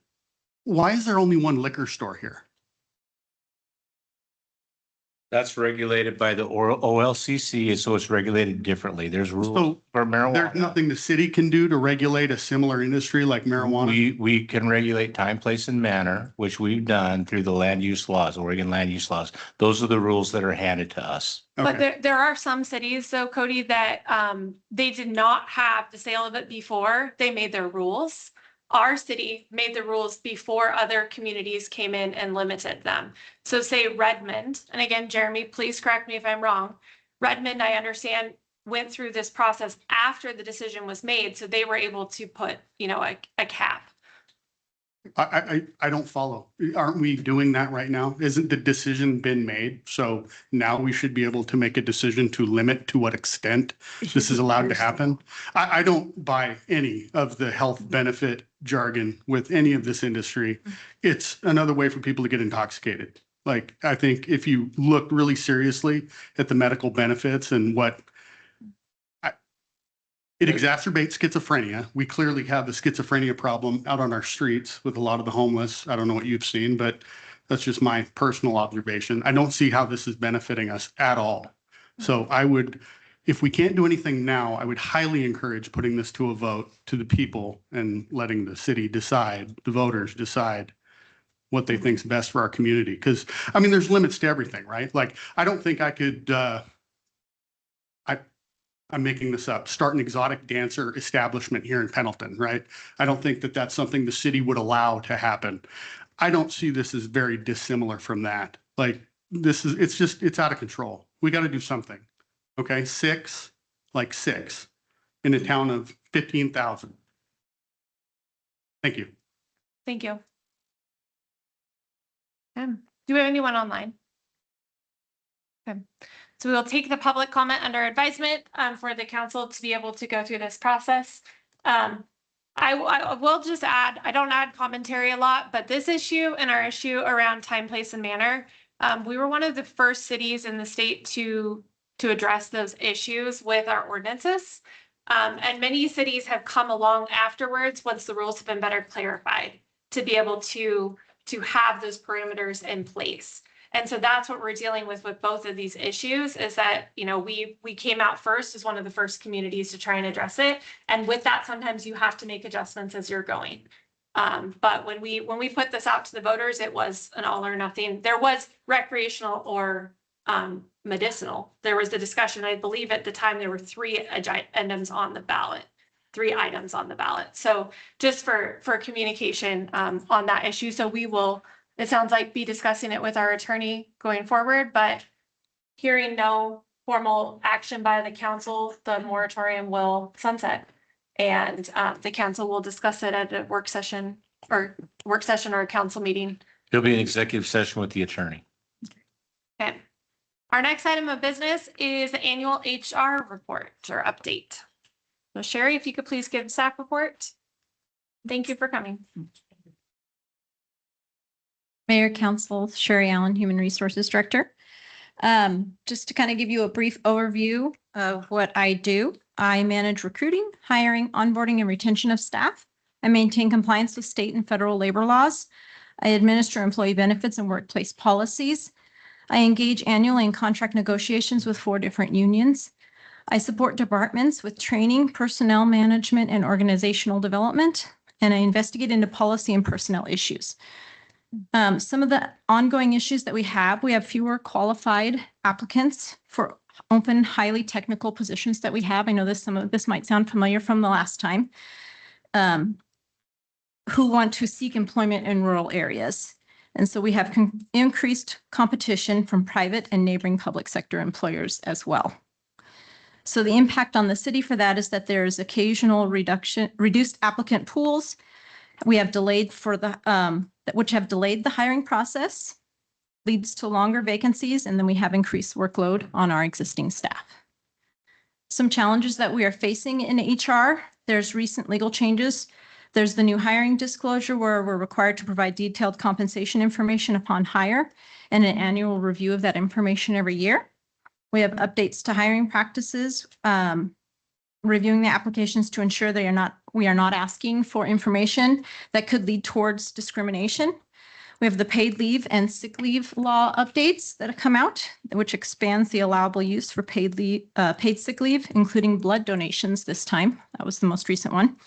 why is there only one liquor store here? That's regulated by the OLCC, and so it's regulated differently. There's rules So for there's marijuana. nothing the city can do to regulate a similar industry like marijuana? We can regulate time, place, and manner, which we've done through the land use laws, Oregon land use laws. Those are the rules that are handed to us. But Okay. there are some cities, though, Cody, that they did not have the sale of it before they made their rules. Our city made the rules before other communities came in and limited them. So say Redmond, and again, Jeremy, please correct me if I'm wrong. Redmond, I understand, went through this process after the decision was made, so they were able to put, a cap. I don't follow. Aren't we doing that right now? Isn't the decision been made? So now we should be able to make a decision to limit to what extent this is allowed to happen. I don't buy any of the health benefit jargon with any of this industry. It's another way for people to get intoxicated. Like, I think if you look really seriously at the medical benefits and it exacerbates schizophrenia. We clearly have the schizophrenia problem out on our streets with a lot of the homeless. I don't know what you've seen, but that's just my personal observation. I don't see how this is benefiting us at all. So if we can't do anything now, I would highly encourage putting this to a vote to the people and letting the city decide, the voters decide what they think's best for our community. Because, I mean, there's limits to everything, right? Like, I don't think I could, I'm making this up, start an exotic dancer establishment here in Pendleton, right? I don't think that that's something the city would allow to happen. I don't see this as very dissimilar from that. Like, it's out of control. We got to do something. Okay, six in a town of 15,000. Thank you. Thank you. Do we have anyone online? Okay. So we will take the public comment under advisement for the council to be able to go through this process. I will just add, I don't add commentary a lot, but this issue and our issue around time, place, and manner, we were one of the first cities in the state to address those issues with our ordinances. And many cities have come along afterwards once the rules have been better clarified to be able to have those parameters in place. And so that's what we're dealing with both of these issues is that, we came out first as one of the first communities to try and address it. And with that, sometimes you have to make adjustments as you're going. But when we put this out to the voters, it was an all or nothing. There was recreational or medicinal. There was the discussion, I believe at the time there were 3 items on the ballot. So just for communication on that issue. So we will, it sounds like, be discussing it with our attorney going forward, but hearing no formal action by the council, the moratorium will sunset. And the council will discuss it at a work session or a council meeting. There'll be an executive session with the attorney. Okay. Our next item of business is the annual HR report or update. So Sherry, if you could please give the staff report. Thank you for coming. Mayor, Council, Sherry Allen, Human Resources Director. Just to kind of give you a brief overview of what I do. I manage recruiting, hiring, onboarding, and retention of staff. I maintain compliance with state and federal labor laws. I administer employee benefits and workplace policies. I engage annually in contract negotiations with 4 different unions. I support departments with training, personnel management, and organizational development, and I investigate into policy and personnel issues. Some of the ongoing issues that we have fewer qualified applicants for open, highly technical positions that we have. I know some of this might sound familiar from the last time, who want to seek employment in rural areas. And so we have increased competition from private and neighboring public sector employers as well. So the impact on the city for that is that there's occasional reduced applicant pools. We have delayed which have delayed the hiring process, leads to longer vacancies, and then we have increased workload on our existing staff. Some challenges that we are facing in HR, there's recent legal changes. There's the new hiring disclosure where we're required to provide detailed compensation information upon hire and an annual review of that information every year. We have updates to hiring practices, reviewing the applications to ensure we are not asking for information that could lead towards discrimination. We have the paid leave and sick leave law updates that have come out, which expands the allowable use for paid leave, paid sick leave, including blood donations this time. That was the most recent one.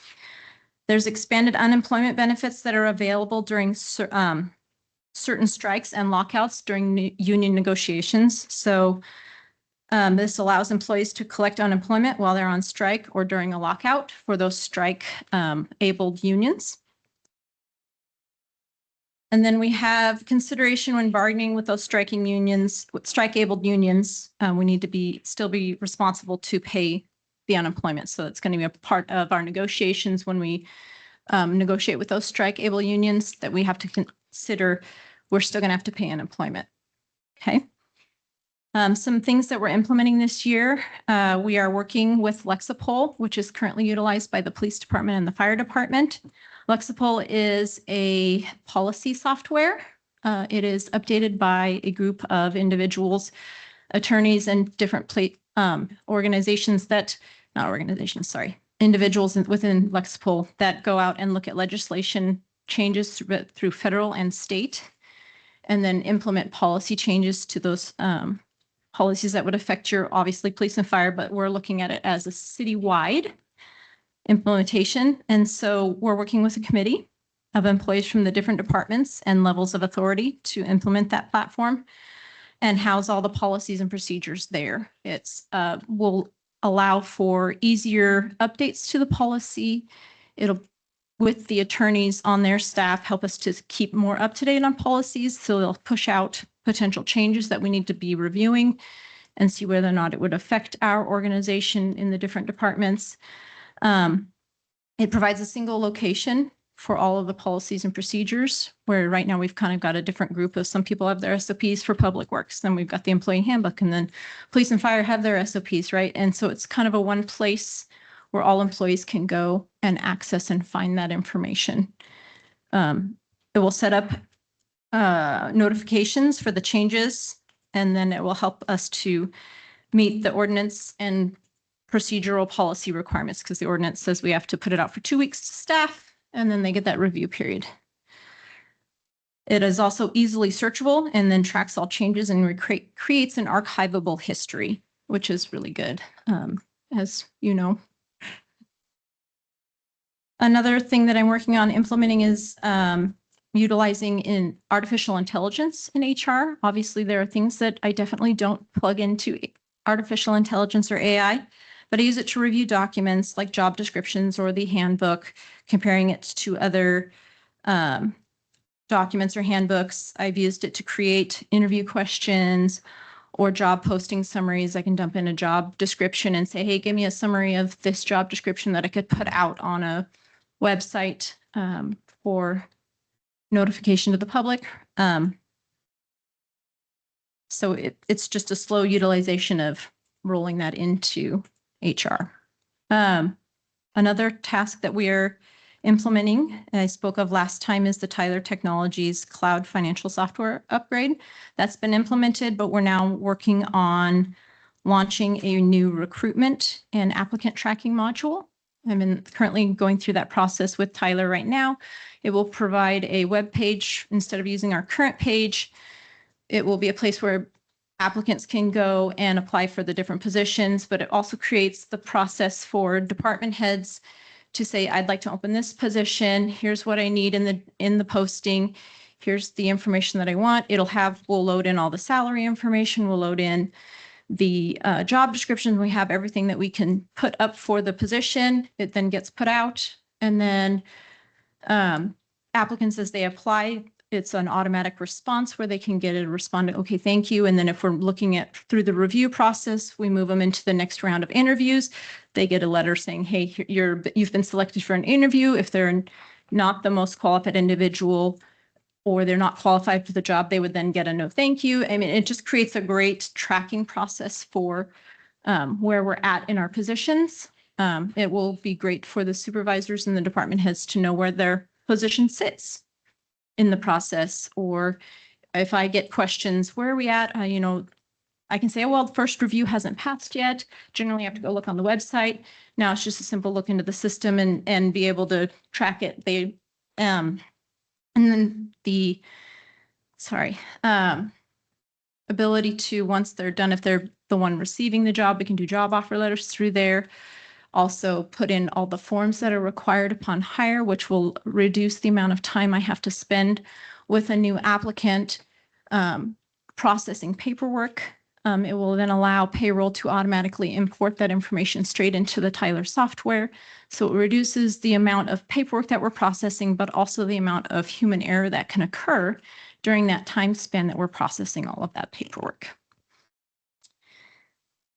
There's expanded unemployment benefits that are available during certain strikes and lockouts during union negotiations. So this allows employees to collect unemployment while they're on strike or during a lockout for those strike-abled unions. And then we have consideration when bargaining with those striking unions, with strike-abled unions, we need to still be responsible to pay the unemployment. So it's going to be a part of our negotiations when we negotiate with those strike-able unions, that we have to consider we're still going to have to pay unemployment. Okay. Some things that we're implementing this year, we are working with Lexipol, which is currently utilized by the police department and the fire department. Lexipol is a policy software. It is updated by a group of individuals, attorneys, and different organizations that, not organizations, sorry, individuals within Lexipol that go out and look at legislation changes through federal and state, and then implement policy changes to those policies that would affect your, obviously, police and fire, but we're looking at it as a citywide implementation. And so we're working with a committee of employees from the different departments and levels of authority to implement that platform and house all the policies and procedures there. It's will allow for easier updates to the policy. It'll, with the attorneys on their staff, help us to keep more up to date on policies. So they'll push out potential changes that we need to be reviewing and see whether or not it would affect our organization in the different departments. It provides a single location for all of the policies and procedures, where right now we've kind of got a different group of, some people have their SOPs for public works, then we've got the employee handbook, and then police and fire have their SOPs, right? And so it's kind of a one place where all employees can go and access and find that information. It will set up notifications for the changes, and then it will help us to meet the ordinance and procedural policy requirements, because the ordinance says we have to put it out for 2 weeks to staff, and then they get that review period. It is also easily searchable and then tracks all changes and creates an archivable history, which is really good, as you know. Another thing that I'm working on implementing is utilizing in artificial intelligence in HR. Obviously, there are things that I definitely don't plug into artificial intelligence or AI, but I use it to review documents like job descriptions or the handbook, comparing it to other documents or handbooks. I've used it to create interview questions or job posting summaries. I can dump in a job description and say, hey, give me a summary of this job description that I could put out on a website for notification to the public. So it's just a slow utilization of rolling that into HR. Another task that we are implementing, and I spoke of last time, is the Tyler Technologies cloud financial software upgrade. That's been implemented, but we're now working on launching a new recruitment and applicant tracking module. I'm currently going through that process with Tyler right now. It will provide a web page instead of using our current page. It will be a place where applicants can go and apply for the different positions, but it also creates the process for department heads to say, I'd like to open this position. Here's what I need in the posting. Here's the information that I want. We'll load in all the salary information. We'll load in the job description. We have everything that we can put up for the position. It then gets put out, and then applicants, as they apply, it's an automatic response where they can get a respond, okay, thank you. And then if we're looking at through the review process, we move them into the next round of interviews. They get a letter saying, hey, you've been selected for an interview. If they're not the most qualified individual or they're not qualified for the job, they would then get a no thank you. I mean, it just creates a great tracking process for where we're at in our positions. It will be great for the supervisors and the department heads to know where their position sits in the process. Or if I get questions, where are we at? I can say, oh, well, the first review hasn't passed yet. Generally, I have to go look on the website. Now it's just a simple look into the system and be able to track it. And then the sorry, ability to, once they're done, if they're the one receiving the job, we can do job offer letters through there. Also put in all the forms that are required upon hire, which will reduce the amount of time I have to spend with a new applicant processing paperwork. It will then allow payroll to automatically import that information straight into the Tyler software. So it reduces the amount of paperwork that we're processing, but also the amount of human error that can occur during that time span that we're processing all of that paperwork.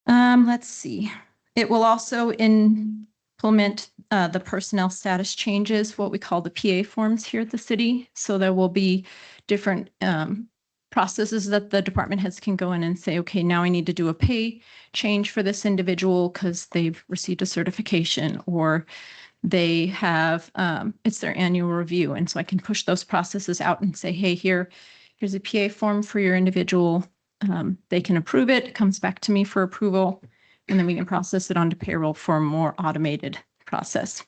Let's see. It will also implement the personnel status changes, what we call the PA forms here at the city. So there will be different processes that the department heads can go in and say, okay, now I need to do a pay change for this individual because they've received a certification or they have, it's their annual review. And so I can push those processes out and say, hey, here's a PA form for your individual. They can approve it, it comes back to me for approval, and then we can process it onto payroll for a more automated process.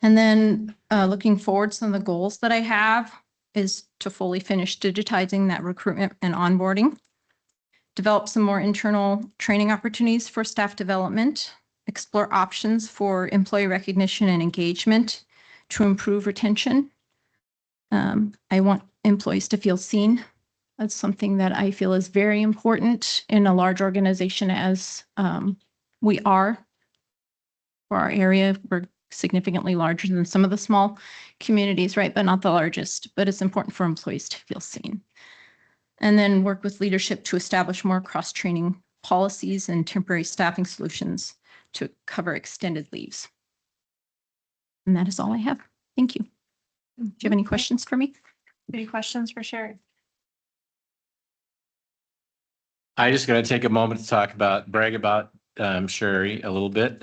And then looking forward, some of the goals that I have is to fully finish digitizing that recruitment and onboarding, develop some more internal training opportunities for staff development, explore options for employee recognition and engagement to improve retention. I want employees to feel seen. That's something that I feel is very important in a large organization as we are for our area. We're significantly larger than some of the small communities, right? But not the largest, but it's important for employees to feel seen. And then work with leadership to establish more cross-training policies and temporary staffing solutions to cover extended leaves. And that is all I have. Thank you. Do you have any questions for me? Any questions for Sherry? I just got to take a moment to brag about Sherry a little bit.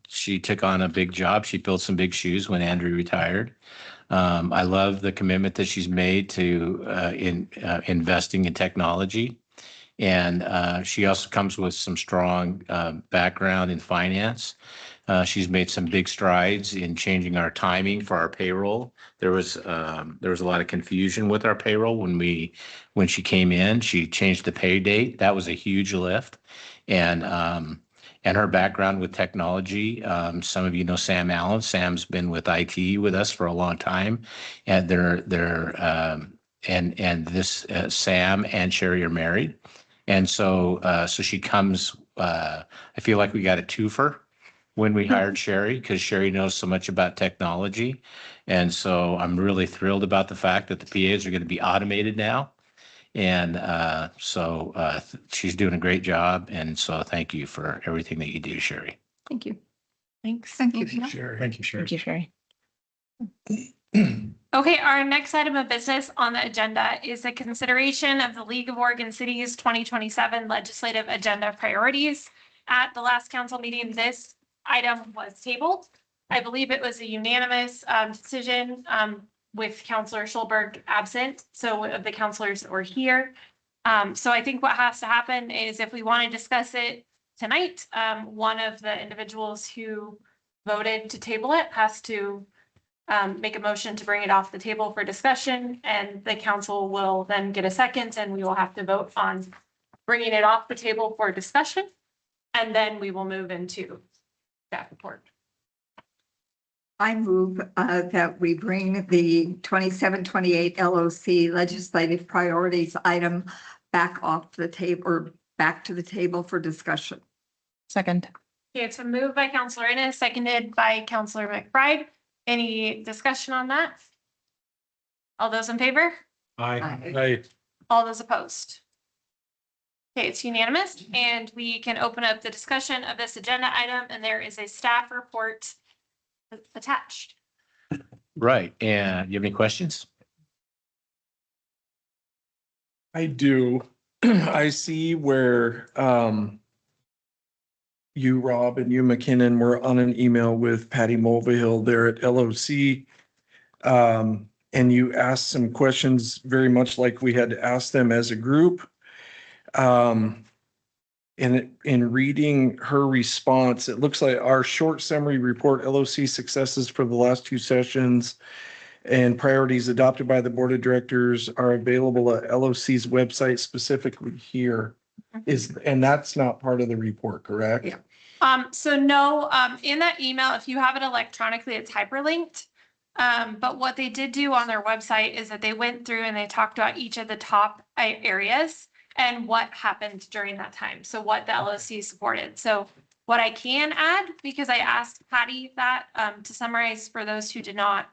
She took on a big job. She filled some big shoes when Andrew retired. I love the commitment that she's made to investing in technology. And she also comes with some strong background in finance. She's made some big strides in changing our timing for our payroll. There was a lot of confusion with our payroll when she came in. She changed the pay date. That was a huge lift. And her background with technology. Some of you know Sam Allen. Sam's been with IT with us for a long time, and Sam and Sherry are married, and so she comes. I feel like we got a twofer when we hired Sherry because Sherry knows so much about technology, and so I'm really thrilled about the fact that the PAs are going to be automated now. And she's doing a great job. And so thank you for everything that you do, Sherry. Thank you. Thanks. Thank you. Sherry. Thank you, Sherry. Thank you, Sherry. Okay, our next item of business on the agenda is a consideration of the League of Oregon Cities 2027 legislative agenda priorities. At the last council meeting, this item was tabled. I believe it was a unanimous decision with Councillor Schulberg absent, so of the councillors that were here. So I think what has to happen is if we want to discuss it tonight, one of the individuals who voted to table it has to make a motion to bring it off the table for discussion, and the council will then get a second, and we will have to vote on bringing it off the table for discussion, and then we will move into staff report. I move that we bring the 27-28 LOC legislative priorities item back off the table or back to the table for discussion. Second. Okay, it's been moved by Councillor Innes, seconded by Councillor McBride. Any discussion on that? All those in favor? Aye. All those opposed? Okay, it's unanimous, and we can open up the discussion of this agenda item, and there is a staff report attached. Right. And you have any questions? I do. I see where you, Rob, and you, McKinnon, were on an email with Patty Mulvihill there at LOC. And you asked some questions very much like we had asked them as a group. In reading her response, it looks like our short summary report, LOC successes for the last two sessions, And priorities adopted by the board of directors are available at LOC's website, specifically here. And that's not part of the report, correct? Yeah. So no, in that email, if you have it electronically, it's hyperlinked. But what they did do on their website is that they went through and they talked about each of the top areas and what happened during that time. So what the LOC supported. So what I can add, because I asked Patty that, to summarize for those who did not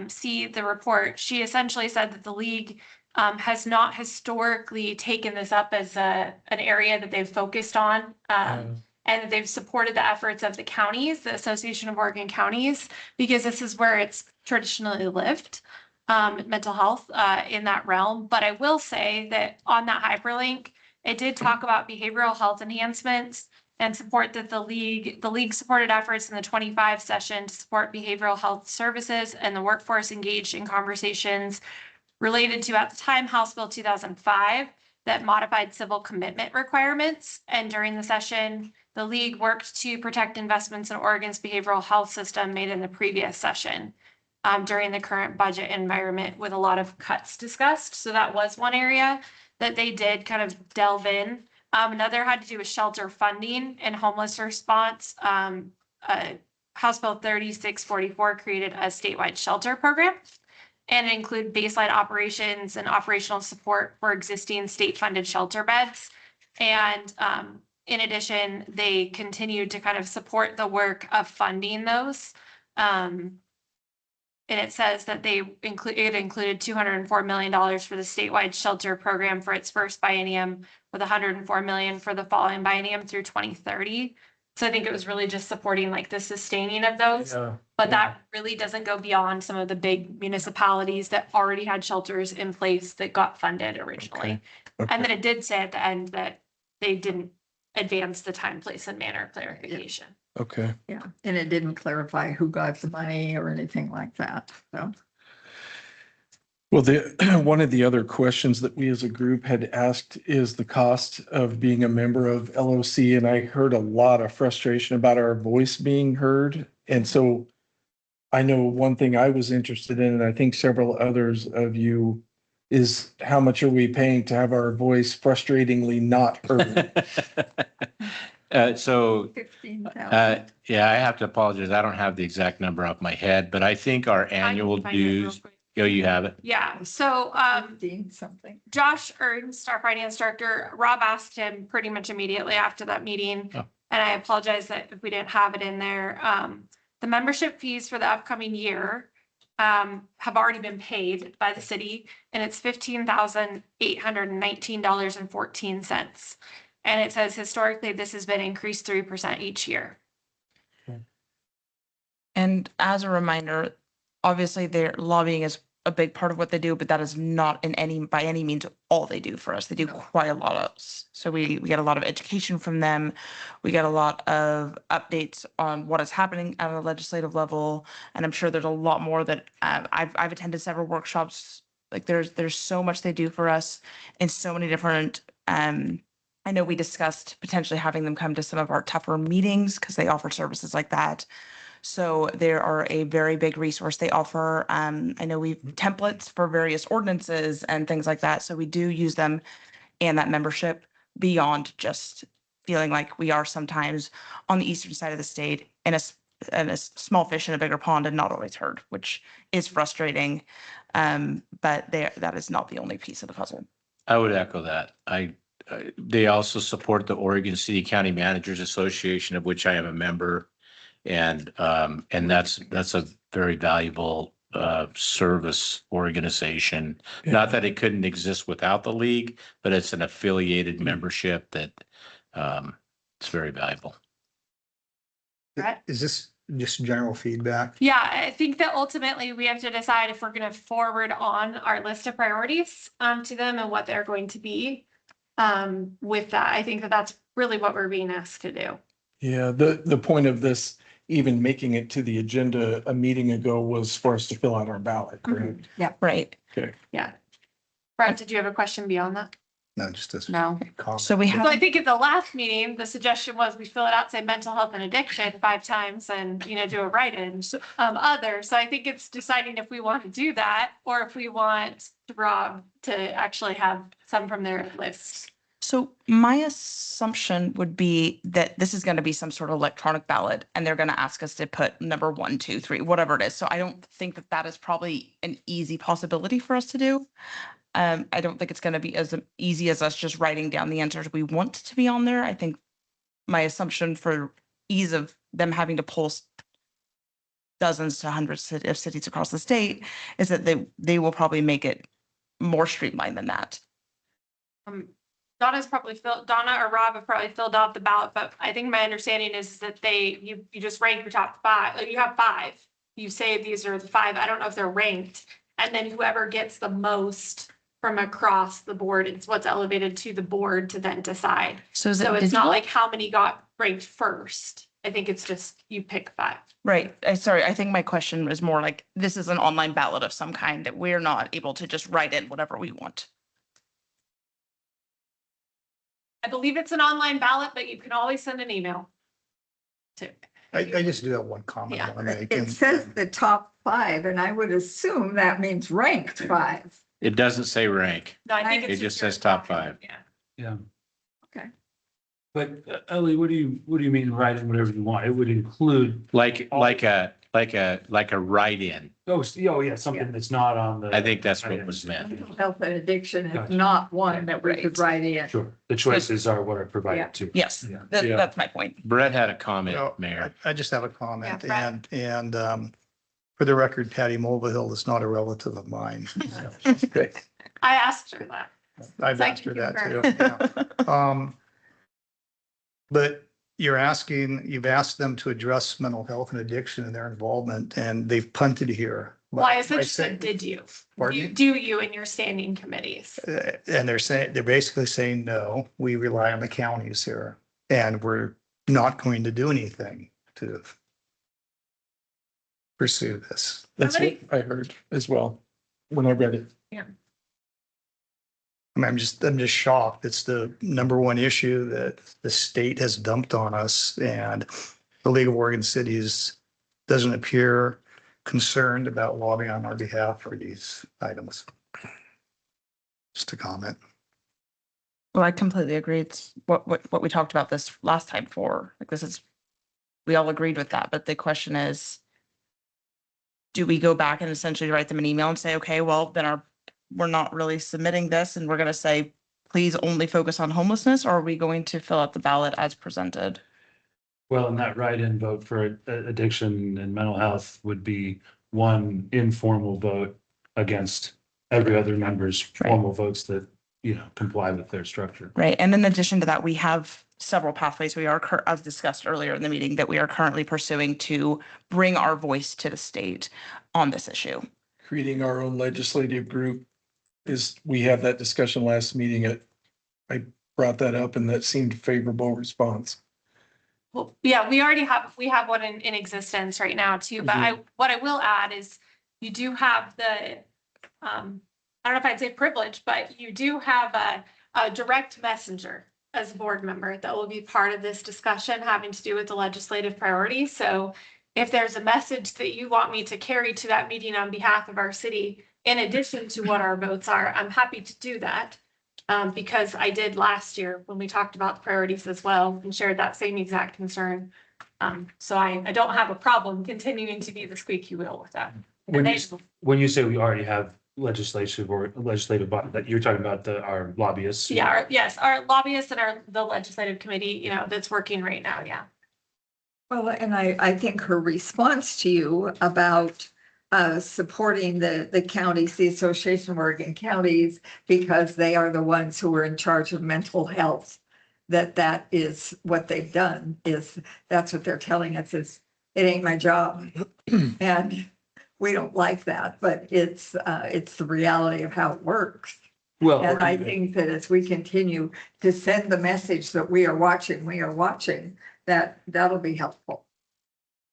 see the report, she essentially said that the league has not historically taken this up as an area that they've focused on. And that they've supported the efforts of the counties, the Association of Oregon Counties, because this is where it's traditionally lived, mental health in that realm. But I will say that on that hyperlink, it did talk about behavioral health enhancements and support that the league supported efforts in the 25 session to support behavioral health services and the workforce engaged in conversations related to, at the time, House Bill 2005 that modified civil commitment requirements. And during the session, the league worked to protect investments in Oregon's behavioral health system made in the previous session during the current budget environment, with a lot of cuts discussed. So that was one area that they did kind of delve in. Another had to do with shelter funding and homeless response. House Bill 3644 created a statewide shelter program, and it include baseline operations and operational support for existing state-funded shelter beds. And in addition, they continued to kind of support the work of funding those. And it says that it included $204 million for the statewide shelter program for its first biennium, with $104 million for the following biennium through 2030. So I think it was really just supporting like the sustaining of those. Yeah. But that really doesn't go beyond some of the big municipalities that already had shelters in place that got funded originally. Okay. And then it did say at the end that they didn't advance the time, place, and manner clarification. Okay. Yeah, and it didn't clarify who got the money or anything like that, so. Well, one of the other questions that we as a group had asked is the cost of being a member of LOC. And I heard a lot of frustration about our voice being heard. And so I know one thing I was interested in, and I think several others of you, is how much are we paying to have our voice frustratingly not heard? So 15,000. yeah, I have to apologize. I don't have the exact number off my head, but I think our annual find it real dues. quick. Oh, you have it? Yeah, so 15 something. Josh Ernst, our finance director, Rob asked him pretty much immediately after that meeting. Oh. And I apologize that if we didn't have it in there. The membership fees for the upcoming year have already been paid by the city, and it's $15,819.14. And it says historically, this has been increased 3% each year. And as a reminder, obviously their lobbying is a big part of what they do, but that is not by any means all they do for us. They do quite a lot of, so we get a lot of education from them. We get a lot of updates on what is happening at a legislative level. And I'm sure there's a lot more that I've attended several workshops. Like there's so much they do for us in so many different, I know we discussed potentially having them come to some of our tougher meetings because they offer services like that. So they are a very big resource. They offer, I know we've templates for various ordinances and things like that. So we do use them and that membership beyond just feeling like we are sometimes on the eastern side of the state and a small fish in a bigger pond and not always heard, which is frustrating. But that is not the only piece of the puzzle. I would echo that. They also support the Oregon City County Managers Association, of which I am a member. And that's a very valuable service organization. Not that it couldn't exist without the league, but it's an affiliated membership that it's very valuable. Brett? Is this just general feedback? Yeah, I think that ultimately we have to decide if we're going to forward on our list of priorities to them and what they're going to be with that. I think that that's really what we're being asked to do. Yeah, the point of this, even making it to the agenda a meeting ago, was for us to fill out our ballot, correct? Yeah. Right. Okay. Yeah. Brett, did you have a question beyond that? No, just as. No. comment. So we So have, I think at the last meeting, the suggestion was we fill it out, say mental health and addiction 5 times and, do a write-in, other. So I think it's deciding if we want to do that or if we want Rob to actually have some from their list. so my assumption would be that this is going to be some sort of electronic ballot and they're going to ask us to put number 1, 2, 3, whatever it is. So I don't think that that is probably an easy possibility for us to do. I don't think it's going to be as easy as us just writing down the answers we want to be on there. I think my assumption for ease of them having to pull dozens to hundreds of cities across the state is that they will probably make it more streamlined than that. Donna or Rob have probably filled out the ballot, but I think my understanding is that you just rank your top 5. Like you have 5. You say these are the 5. I don't know if they're ranked. And then whoever gets the most from across the board, it's what's elevated to the board to then decide. So So it's not like how many got ranked first. I think it's just you pick 5. Right. Sorry, I think my question was more like, this is an online ballot of some kind that we're not able to just write in whatever we want. I believe it's an online ballot, but you can always send an email to. I just do have one comment. Yeah. I wanna make, It and- says the top 5, and I would assume that means ranked 5. It doesn't say rank. No, I think It it's just your says top 5. Yeah. Yeah. Okay. But Ellie, what do you mean write in whatever you want? It would include, Like a write-in. yeah, something that's not on the. I think that's what was meant. Mental health and addiction is Gotcha. not one that we could write in. Sure. The choices are what are Yeah. provided to. Yes, Yeah. that's my point. Brett had a comment, Well, Mayor. I just have a comment Yeah, and for the record, Patty Mulvihill is not a relative of mine. I asked her that. I've So I asked her can that too. Yeah. But you've asked them to address mental health and addiction and their involvement, and they've punted here. Why is it By just a saying- did you? Pardon me? Do you in your standing committees? And they're basically saying, no, we rely on the counties here, and we're not going to do anything to pursue this. That's what Somebody- I heard as well when I read it. I mean, I'm just shocked. It's the number one issue that the state has dumped on us, and the League of Oregon Cities doesn't appear concerned about lobbying on our behalf for these items. Just a comment. Well, I completely agree. It's what we talked about this last time for, like, we all agreed with that, but the question is, do we go back and essentially write them an email and say, okay, well, then we're not really submitting this and we're going to say, please only focus on homelessness, or are we going to fill out the ballot as presented? Well, and that write-in vote for addiction and mental health would be one informal vote against every other member's formal votes that, comply with their structure. Right. And in addition to that, we have several pathways we are, as discussed earlier in the meeting, that we are currently pursuing to bring our voice to the state on this issue. Creating our own legislative group we had that discussion last meeting. I brought that up and that seemed favorable response. Well, yeah, we have one in existence right now too, but what I will add is you do have the, I don't know if I'd say privilege, but you do have a direct messenger as a board member that will be part of this discussion having to do with the legislative priorities. So if there's a message that you want me to carry to that meeting on behalf of our city, in addition to what our votes are, I'm happy to do that. Because I did last year when we talked about the priorities as well and shared that same exact concern. So I don't have a problem continuing to be the squeaky wheel with that. When you say we already have legislative body, that you're talking about our lobbyists. Yeah, our lobbyists and the legislative committee, that's working right now. Yeah. Well, and I think her response to you about supporting the counties, the Association of Oregon Counties, because they are the ones who are in charge of mental health, that is what they've done, that's what they're telling us is, it ain't my job. And we don't like that, but it's the reality of how it works. Well, And I think that as we continue to send the message that we are watching, that'll be helpful.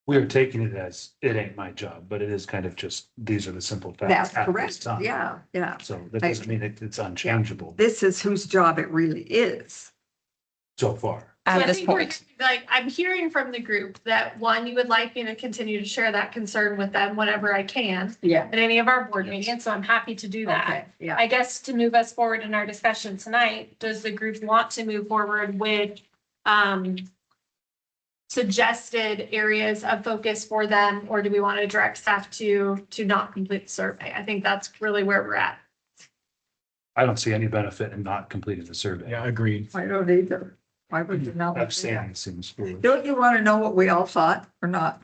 We are taking it as, it ain't my job, but it is kind of just, these are the simple facts. That's at this correct. time. Yeah, yeah. So that doesn't mean it's unchangeable This is whose job it really is. so far. So At I this think we're, point. like, I'm hearing from the group that one, you would like me to continue to share that concern with them whenever I can Yeah. at any of our board meetings, so I'm happy to do that. Okay, yeah. I guess to move us forward in our discussion tonight, does the group want to move forward with suggested areas of focus for them, or do we want to direct staff to not complete the survey? I think that's really where we're at. I don't see any benefit in not completing the survey. Yeah, agreed. I don't either. Why would you not? Abstaining seems foolish. Don't you want to know what we all thought or not?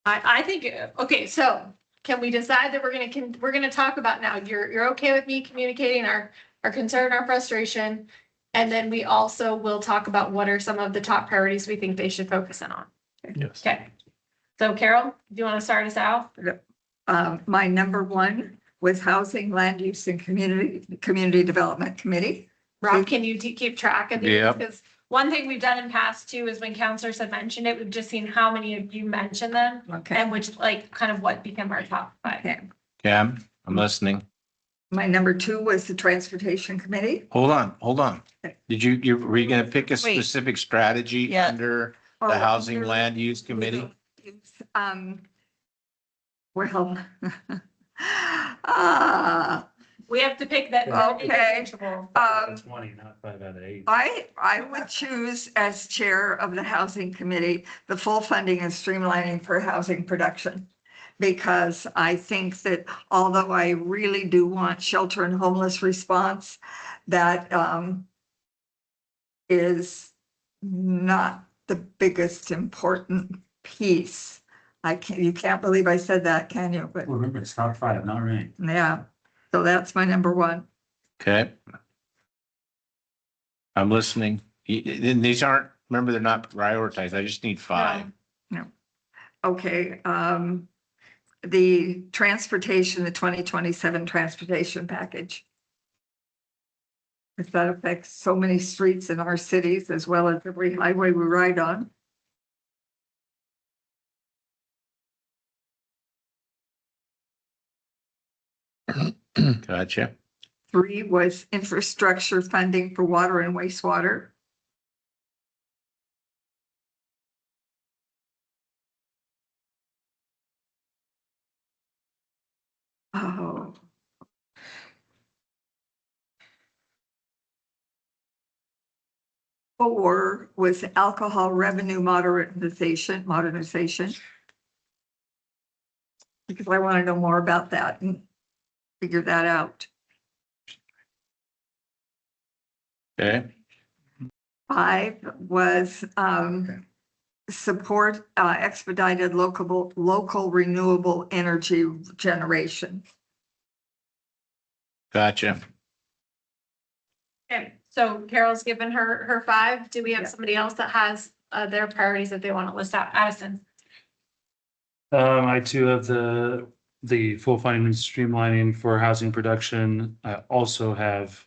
I think, okay, so can we decide that we're gonna talk about now, you're okay with me communicating our concern, our frustration? And then we also will talk about what are some of the top priorities we think they should focus in on. Yes. Okay. So Carol, do you want to start us out? My number one was Housing, Land Use and Community Development Committee. Rob, can you keep track of these? Yep. Because one thing we've done in past too is when counselors have mentioned it, we've just seen how many of you mentioned them Okay. and which like kind of what became our top five. Okay. Cam, I'm listening. My number two was the Transportation Committee. Hold on. Were you gonna pick a Wait. specific strategy Yeah. under Oh, the Housing under Land Use Committee? Well, We have to pick that. Okay. That's 20, not 5 out of 8. I would choose as chair of the Housing Committee, the full funding and streamlining for housing production. Because I think that although I really do want shelter and homeless response, that is not the biggest important piece. You can't believe I said that, can you? But Remember, it's top 5, not right. yeah, so that's my number one. Okay. I'm listening. And these aren't, remember, they're not prioritized. I just need 5. No. Okay, the transportation, the 2027 transportation package. If that affects so many streets in our cities as well as every highway we ride on. Gotcha. 3 was infrastructure funding for water and wastewater. Oh. Four was alcohol revenue modernization. Because I want to know more about that and figure that out. Okay. 5 was support expedited local renewable energy generation. Gotcha. Okay, so Carol's given her 5. Do we have Yeah. somebody else that has their priorities that they want to list out? Addison? I too have the full funding and streamlining for housing production. I also have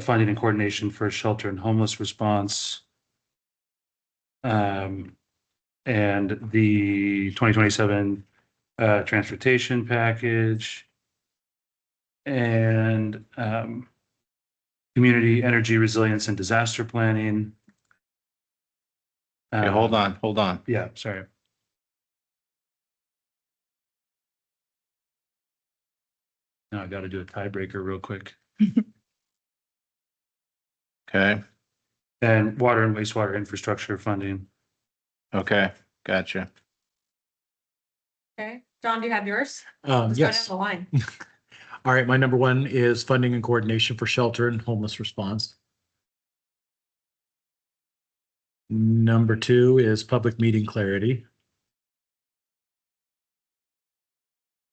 funding and coordination for shelter and homeless response. And the 2027 transportation package. And community energy resilience and disaster planning. Okay, hold on. Yeah, sorry. Now I got to do a tiebreaker real quick. Okay. And water and wastewater infrastructure funding. Okay. Gotcha. Okay, John, do you have yours? Let's go Yes. down the line. All right, my number one is funding and coordination for shelter and homeless response. Number 2 is public meeting clarity.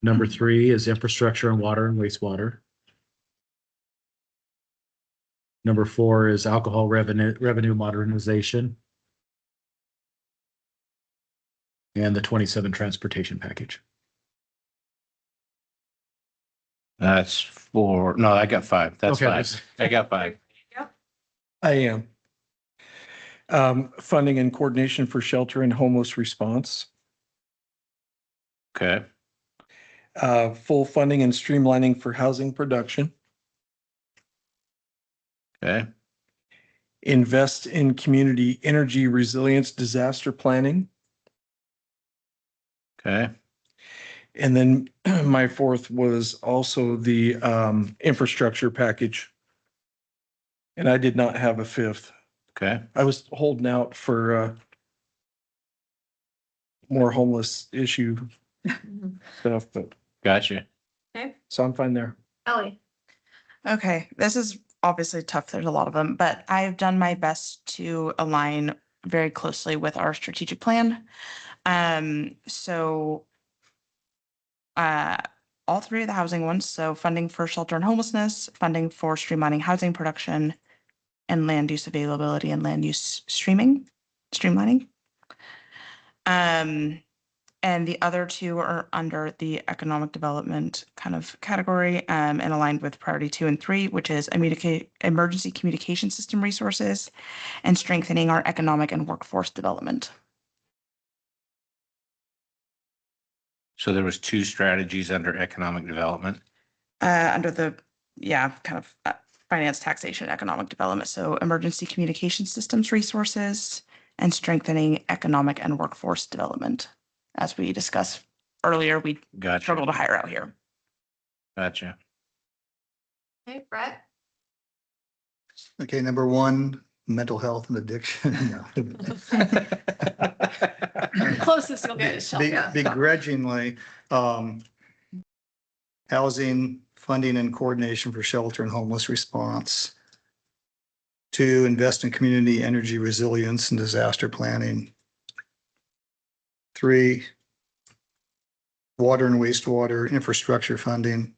Number 3 is infrastructure and water and wastewater. Number 4 is alcohol revenue modernization. And the 27 transportation package. That's 4. No, I got 5. That's Okay, 5. I got 5. I am. Funding and coordination for shelter and homeless response. Okay, full funding and streamlining for housing production, okay, invest in community energy resilience disaster planning. okay, And then my fourth was also the infrastructure package. And I did not have a fifth. okay. I was holding out for more homeless issue stuff, but Gotcha. so I'm fine there. Ellie. Okay, this is obviously tough. There's a lot of them, but I've done my best to align very closely with our strategic plan. So all three of the housing ones, so funding for shelter and homelessness, funding for streamlining housing production, and land use availability and land use streamlining. And the other two are under the economic development kind of category, and aligned with priority 2 and 3, which is emergency communication system resources and strengthening our economic and workforce development. So there was 2 strategies under economic development. Under the, kind of finance, taxation, economic development. So emergency communication systems resources and strengthening economic and workforce development. As we discussed earlier, we Gotcha. struggle to hire out here. Gotcha. Okay, Brett. Okay, number 1, mental health and addiction. Closest you'll get is shelter. Begrudgingly, housing, funding and coordination for shelter and homeless response. 2, invest in community energy resilience and disaster planning. 3, water and wastewater infrastructure funding.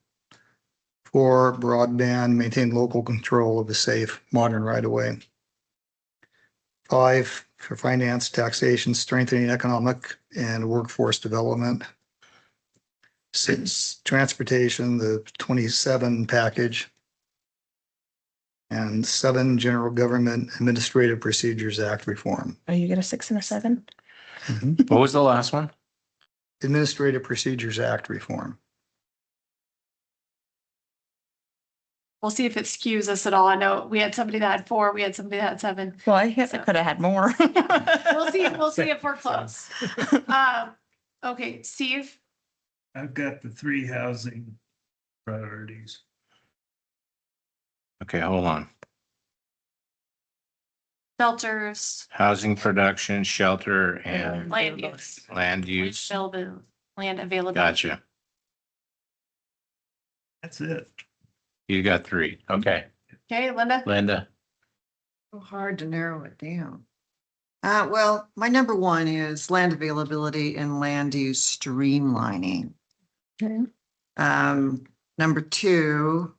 4, broadband, maintain local control of the safe, modern right-of-way. 5, for finance, taxation, strengthening economic and workforce development. 6, transportation, the 27 package. And 7, General Government Administrative Procedures Act reform. Oh, you get a 6 and a 7? What was the last one? Administrative Procedures Act reform. We'll see if it skews us at all. I know we had somebody that had 4, we had somebody that had 7. Well, I guess I could have had more. We'll see if we're close. Okay, Steve. I've got the 3 housing priorities. Okay, hold on. Shelters, Housing production, shelter and land use. land use. Land availability. Gotcha. That's it. You got 3. Okay, Okay, Linda. Linda. So hard to narrow it down. Well, my number 1 is land availability and land use streamlining. Okay. Number 2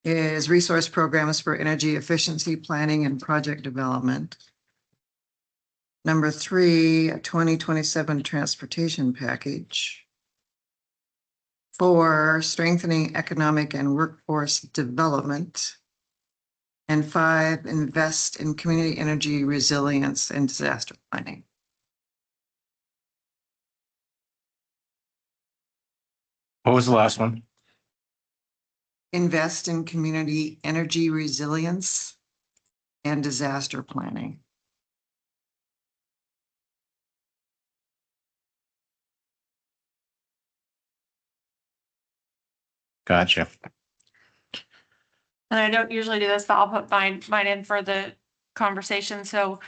is resource programs for energy efficiency planning and project development. Number 3, a 2027 transportation package. 4, strengthening economic and workforce development. And 5, invest in community energy resilience and disaster planning. What was the last one? Invest in community energy resilience and disaster planning. Gotcha. And I don't usually do this, but I'll put mine in for the conversation. So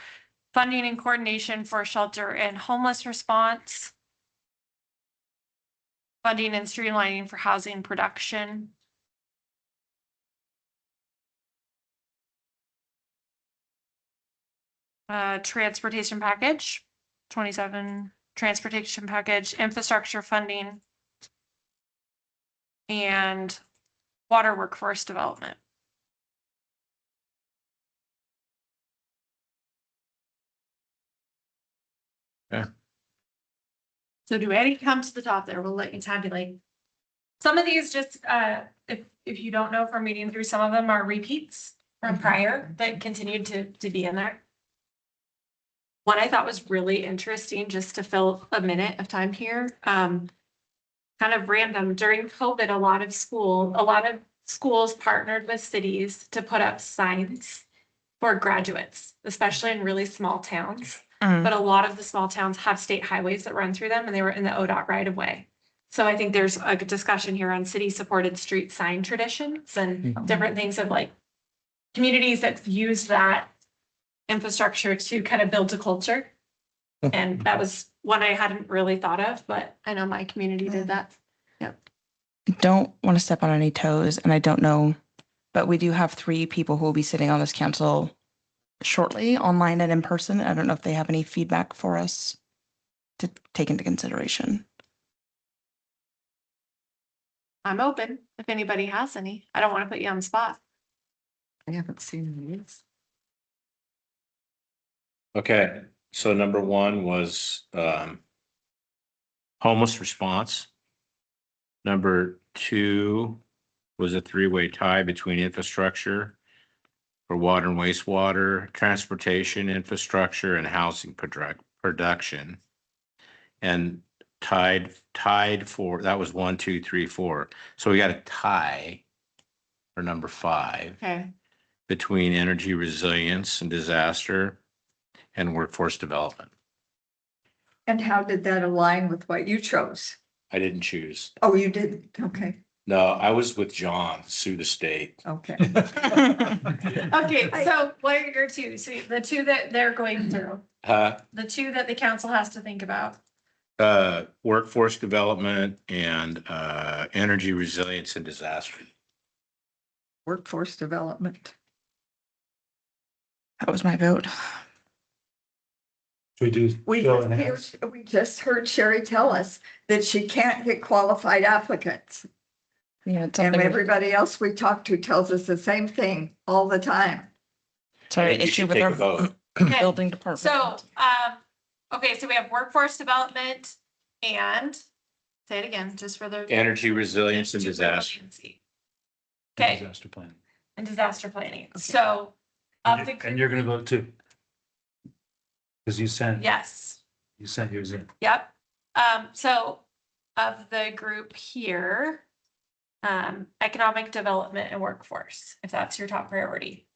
funding and coordination for shelter and homeless response. Funding and streamlining for housing production. Transportation package, 27 transportation package, infrastructure funding. And water workforce development. Okay. So do any come to the top there? We'll let you tabulate. Some of these just, if you don't know from reading through, some of them are repeats from prior that continued to be in there. one I thought was really interesting, just to fill a minute of time here. Kind of random, during COVID, a lot of schools partnered with cities to put up signs for graduates, especially in really small towns. But a lot of the small towns have state highways that run through them, and they were in the ODOT right of way. So I think there's a discussion here on city-supported street sign traditions and different things of like communities that use that infrastructure to kind of build a culture. And that was one I hadn't really thought of, but I know my community did that. Don't want to step on any toes, and I don't know, but we do have 3 people who will be sitting on this council shortly, online and in person. I don't know if they have any feedback for us to take into consideration. I'm open if anybody has any. I don't want to put you on the spot. I haven't seen these. Okay, so number 1 was homeless response. Number 2 was a 3-way tie between infrastructure for water and wastewater, transportation, infrastructure, and housing production. And tied for, that was 1, 2, 3, 4. So we got a tie for number 5 Okay. between energy resilience and disaster and workforce development. And how did that align with what you chose? I didn't choose. Oh, you didn't? Okay, No, I was with John, Sioux State. okay. Okay, so what are your 2? So the 2 that they're going through, the 2 that the council has to think about. Workforce development and energy resilience and disaster. Workforce development. That was my vote. We do. We just heard Sherry tell us that she can't get qualified applicants. Yeah, it's And something, everybody else we talk to tells us the same thing all the time. sorry, And you issue should with take our a vote. building department. So, okay, so we have workforce development and, say it again, just for the. Energy resilience and disaster. Okay, Disaster plan. and disaster planning. So, of the, And you're gonna vote too. Because you sent yes, yours in. yep. So of the group here, economic development and workforce, if that's your top priority.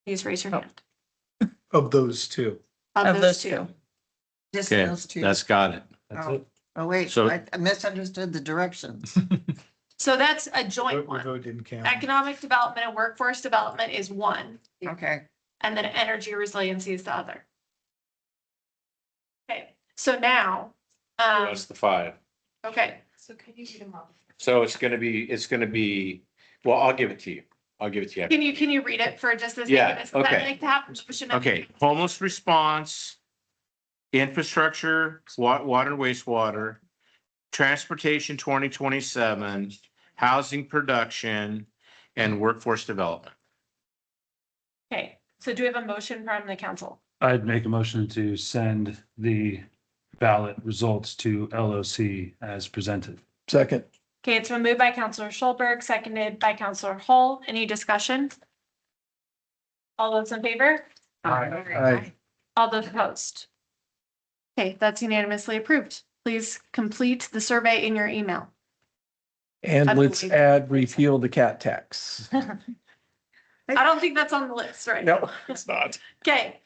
Please raise your hand. Of those 2. Of those 2. Just Okay, those 2. that's got it. That's Oh. it. Oh, wait, So- I misunderstood the directions. So that's a joint Your one. vote didn't count. Economic development and workforce development is one, Okay. and then energy resiliency is the other. Okay, so now, That's the 5. okay, so can you read them off? So it's gonna be, well, I'll give it to you. I'll give it to you. Can you read it for just a second? Yeah, Because I'd okay. like to have a motion. Okay, homeless response, infrastructure, water and wastewater, transportation 2027, housing production, and workforce development. Okay, so do we have a motion from the council? I'd make a motion to send the ballot results to LOC as presented. Second. Okay, it's been moved by Counselor Schulberg, seconded by Counselor Hull. Any discussion? All those in favor? Aye. All those opposed? Okay, that's unanimously approved. Please complete the survey in your email. And I let's believe- add repeal the cat tax. I don't think that's on the list, right? No, it's not. Okay,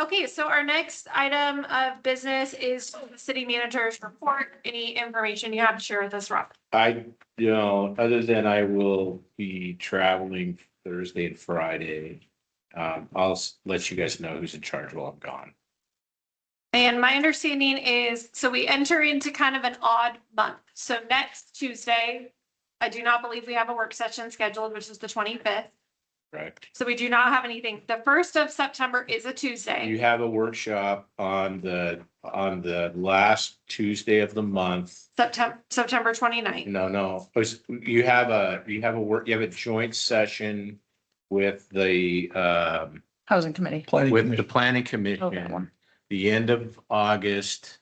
okay, so our next item of business is the city manager's report. Any information you have to share with us, Rob? Other than I will be traveling Thursday and Friday. I'll let you guys know who's in charge while I'm gone. And my understanding is, so we enter into kind of an odd month. So next Tuesday, I do not believe we have a work session scheduled, which is the 25th. Correct. So we do not have anything. The 1st of September is a You Tuesday. have a workshop on the last Tuesday of the month. September 29th. No. You have a joint session with the Housing committee. with the planning Oh, that commission, one. the end of August,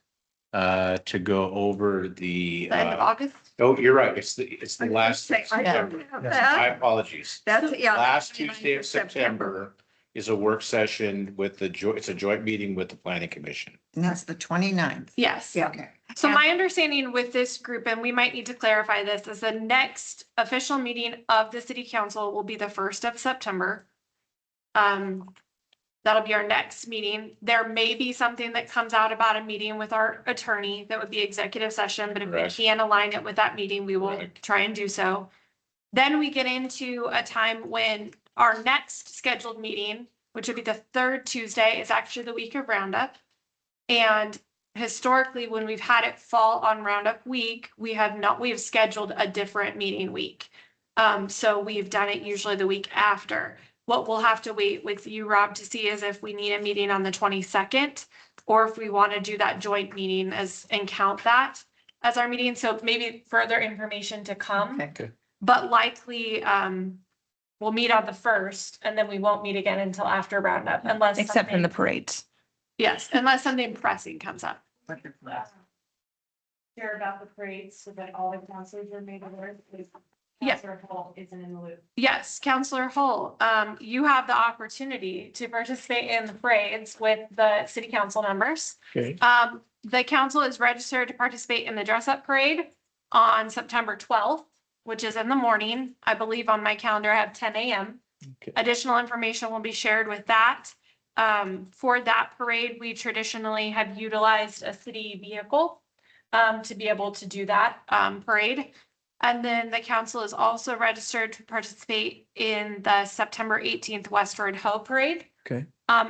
to go over the. The end of August. Oh, you're right. It's the last. I don't have My that. apologies. That's, yeah. Last 29th Tuesday of September, is a work session with it's a joint meeting with the planning commission. And that's the 29th. Yes. Okay. So my understanding with this group, and we might need to clarify this, is the next official meeting of the city council will be the 1st of September. That'll be our next meeting. There may be something that comes out about a meeting with our attorney that would be executive session, but if Correct. we can align it with that meeting, we will Correct. try and do so. Then we get into a time when our next scheduled meeting, which would be the 3rd Tuesday, is actually the week of Roundup. And historically, when we've had it fall on Roundup week, we have scheduled a different meeting week. So we've done it usually the week after. What we'll have to wait with you, Rob, to see is if we need a meeting on the 22nd, or if we want to do that joint meeting and count that as our meeting. So maybe further information to come, Okay. but likely, we'll meet on the 1st, and then we won't meet again until after Roundup unless. Except in the something- parades. Yes, unless something pressing comes up. Hear about the parades so that all the counselors are made aware. Yeah. Councilor Hall isn't in the loop. Yes, Counselor Hull, you have the opportunity to participate in the parades with the city council members. Okay. The council is registered to participate in the dress up parade on September 12th, which is in the morning. I believe on my calendar I have 10 a.m. Okay. Additional information will be shared with that. For that parade, we traditionally have utilized a city vehicle to be able to do that parade. And then the council is also registered to participate in the September 18th Westward Ho Parade. Okay.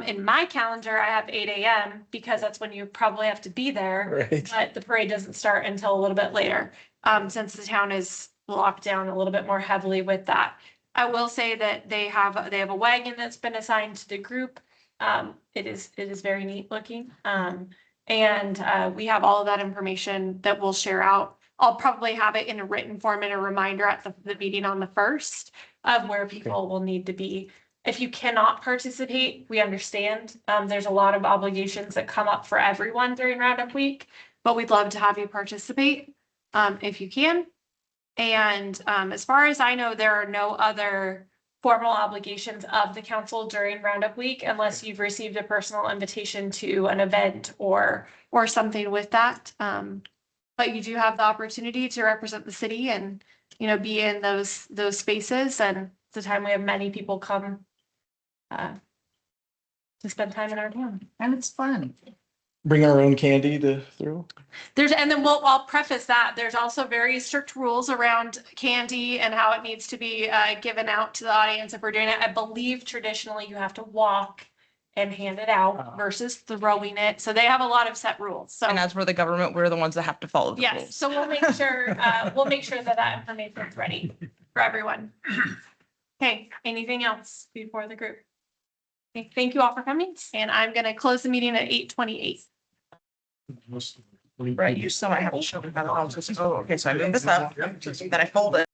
In my calendar, I have 8 a.m. because that's when you probably have to be there. Right. But the parade doesn't start until a little bit later, since the town is locked down a little bit more heavily with that. I will say that they have a wagon that's been assigned to the group. It is very neat looking. And we have all of that information that we'll share out. I'll probably have it in a written form and a reminder at the meeting on the 1st of where people will need to be. If you cannot participate, we understand. There's a lot of obligations that come up for everyone during Roundup Week, but we'd love to have you participate if you can. And as far as I know, there are no other formal obligations of the council during Roundup Week unless you've received a personal invitation to an event or something with that. But you do have the opportunity to represent the city and, be in those spaces. And it's a time we have many people come to spend time in our town. And it's fun. Bring our own candy to throw. I'll preface that there's also very strict rules around candy and how it needs to be given out to the audience if we're doing it. I believe traditionally you have to walk and hand it out versus throwing it. So they have a lot of set rules. So And as we're the government, we're the ones that have to follow the yes, rules. so we'll make sure that information is ready for everyone. Okay, anything else before the group? Okay, thank you all for coming, and I'm gonna close the meeting at 8:28. Right, you still might have to show me how to, oh, okay, so I moved this up, then I fold it.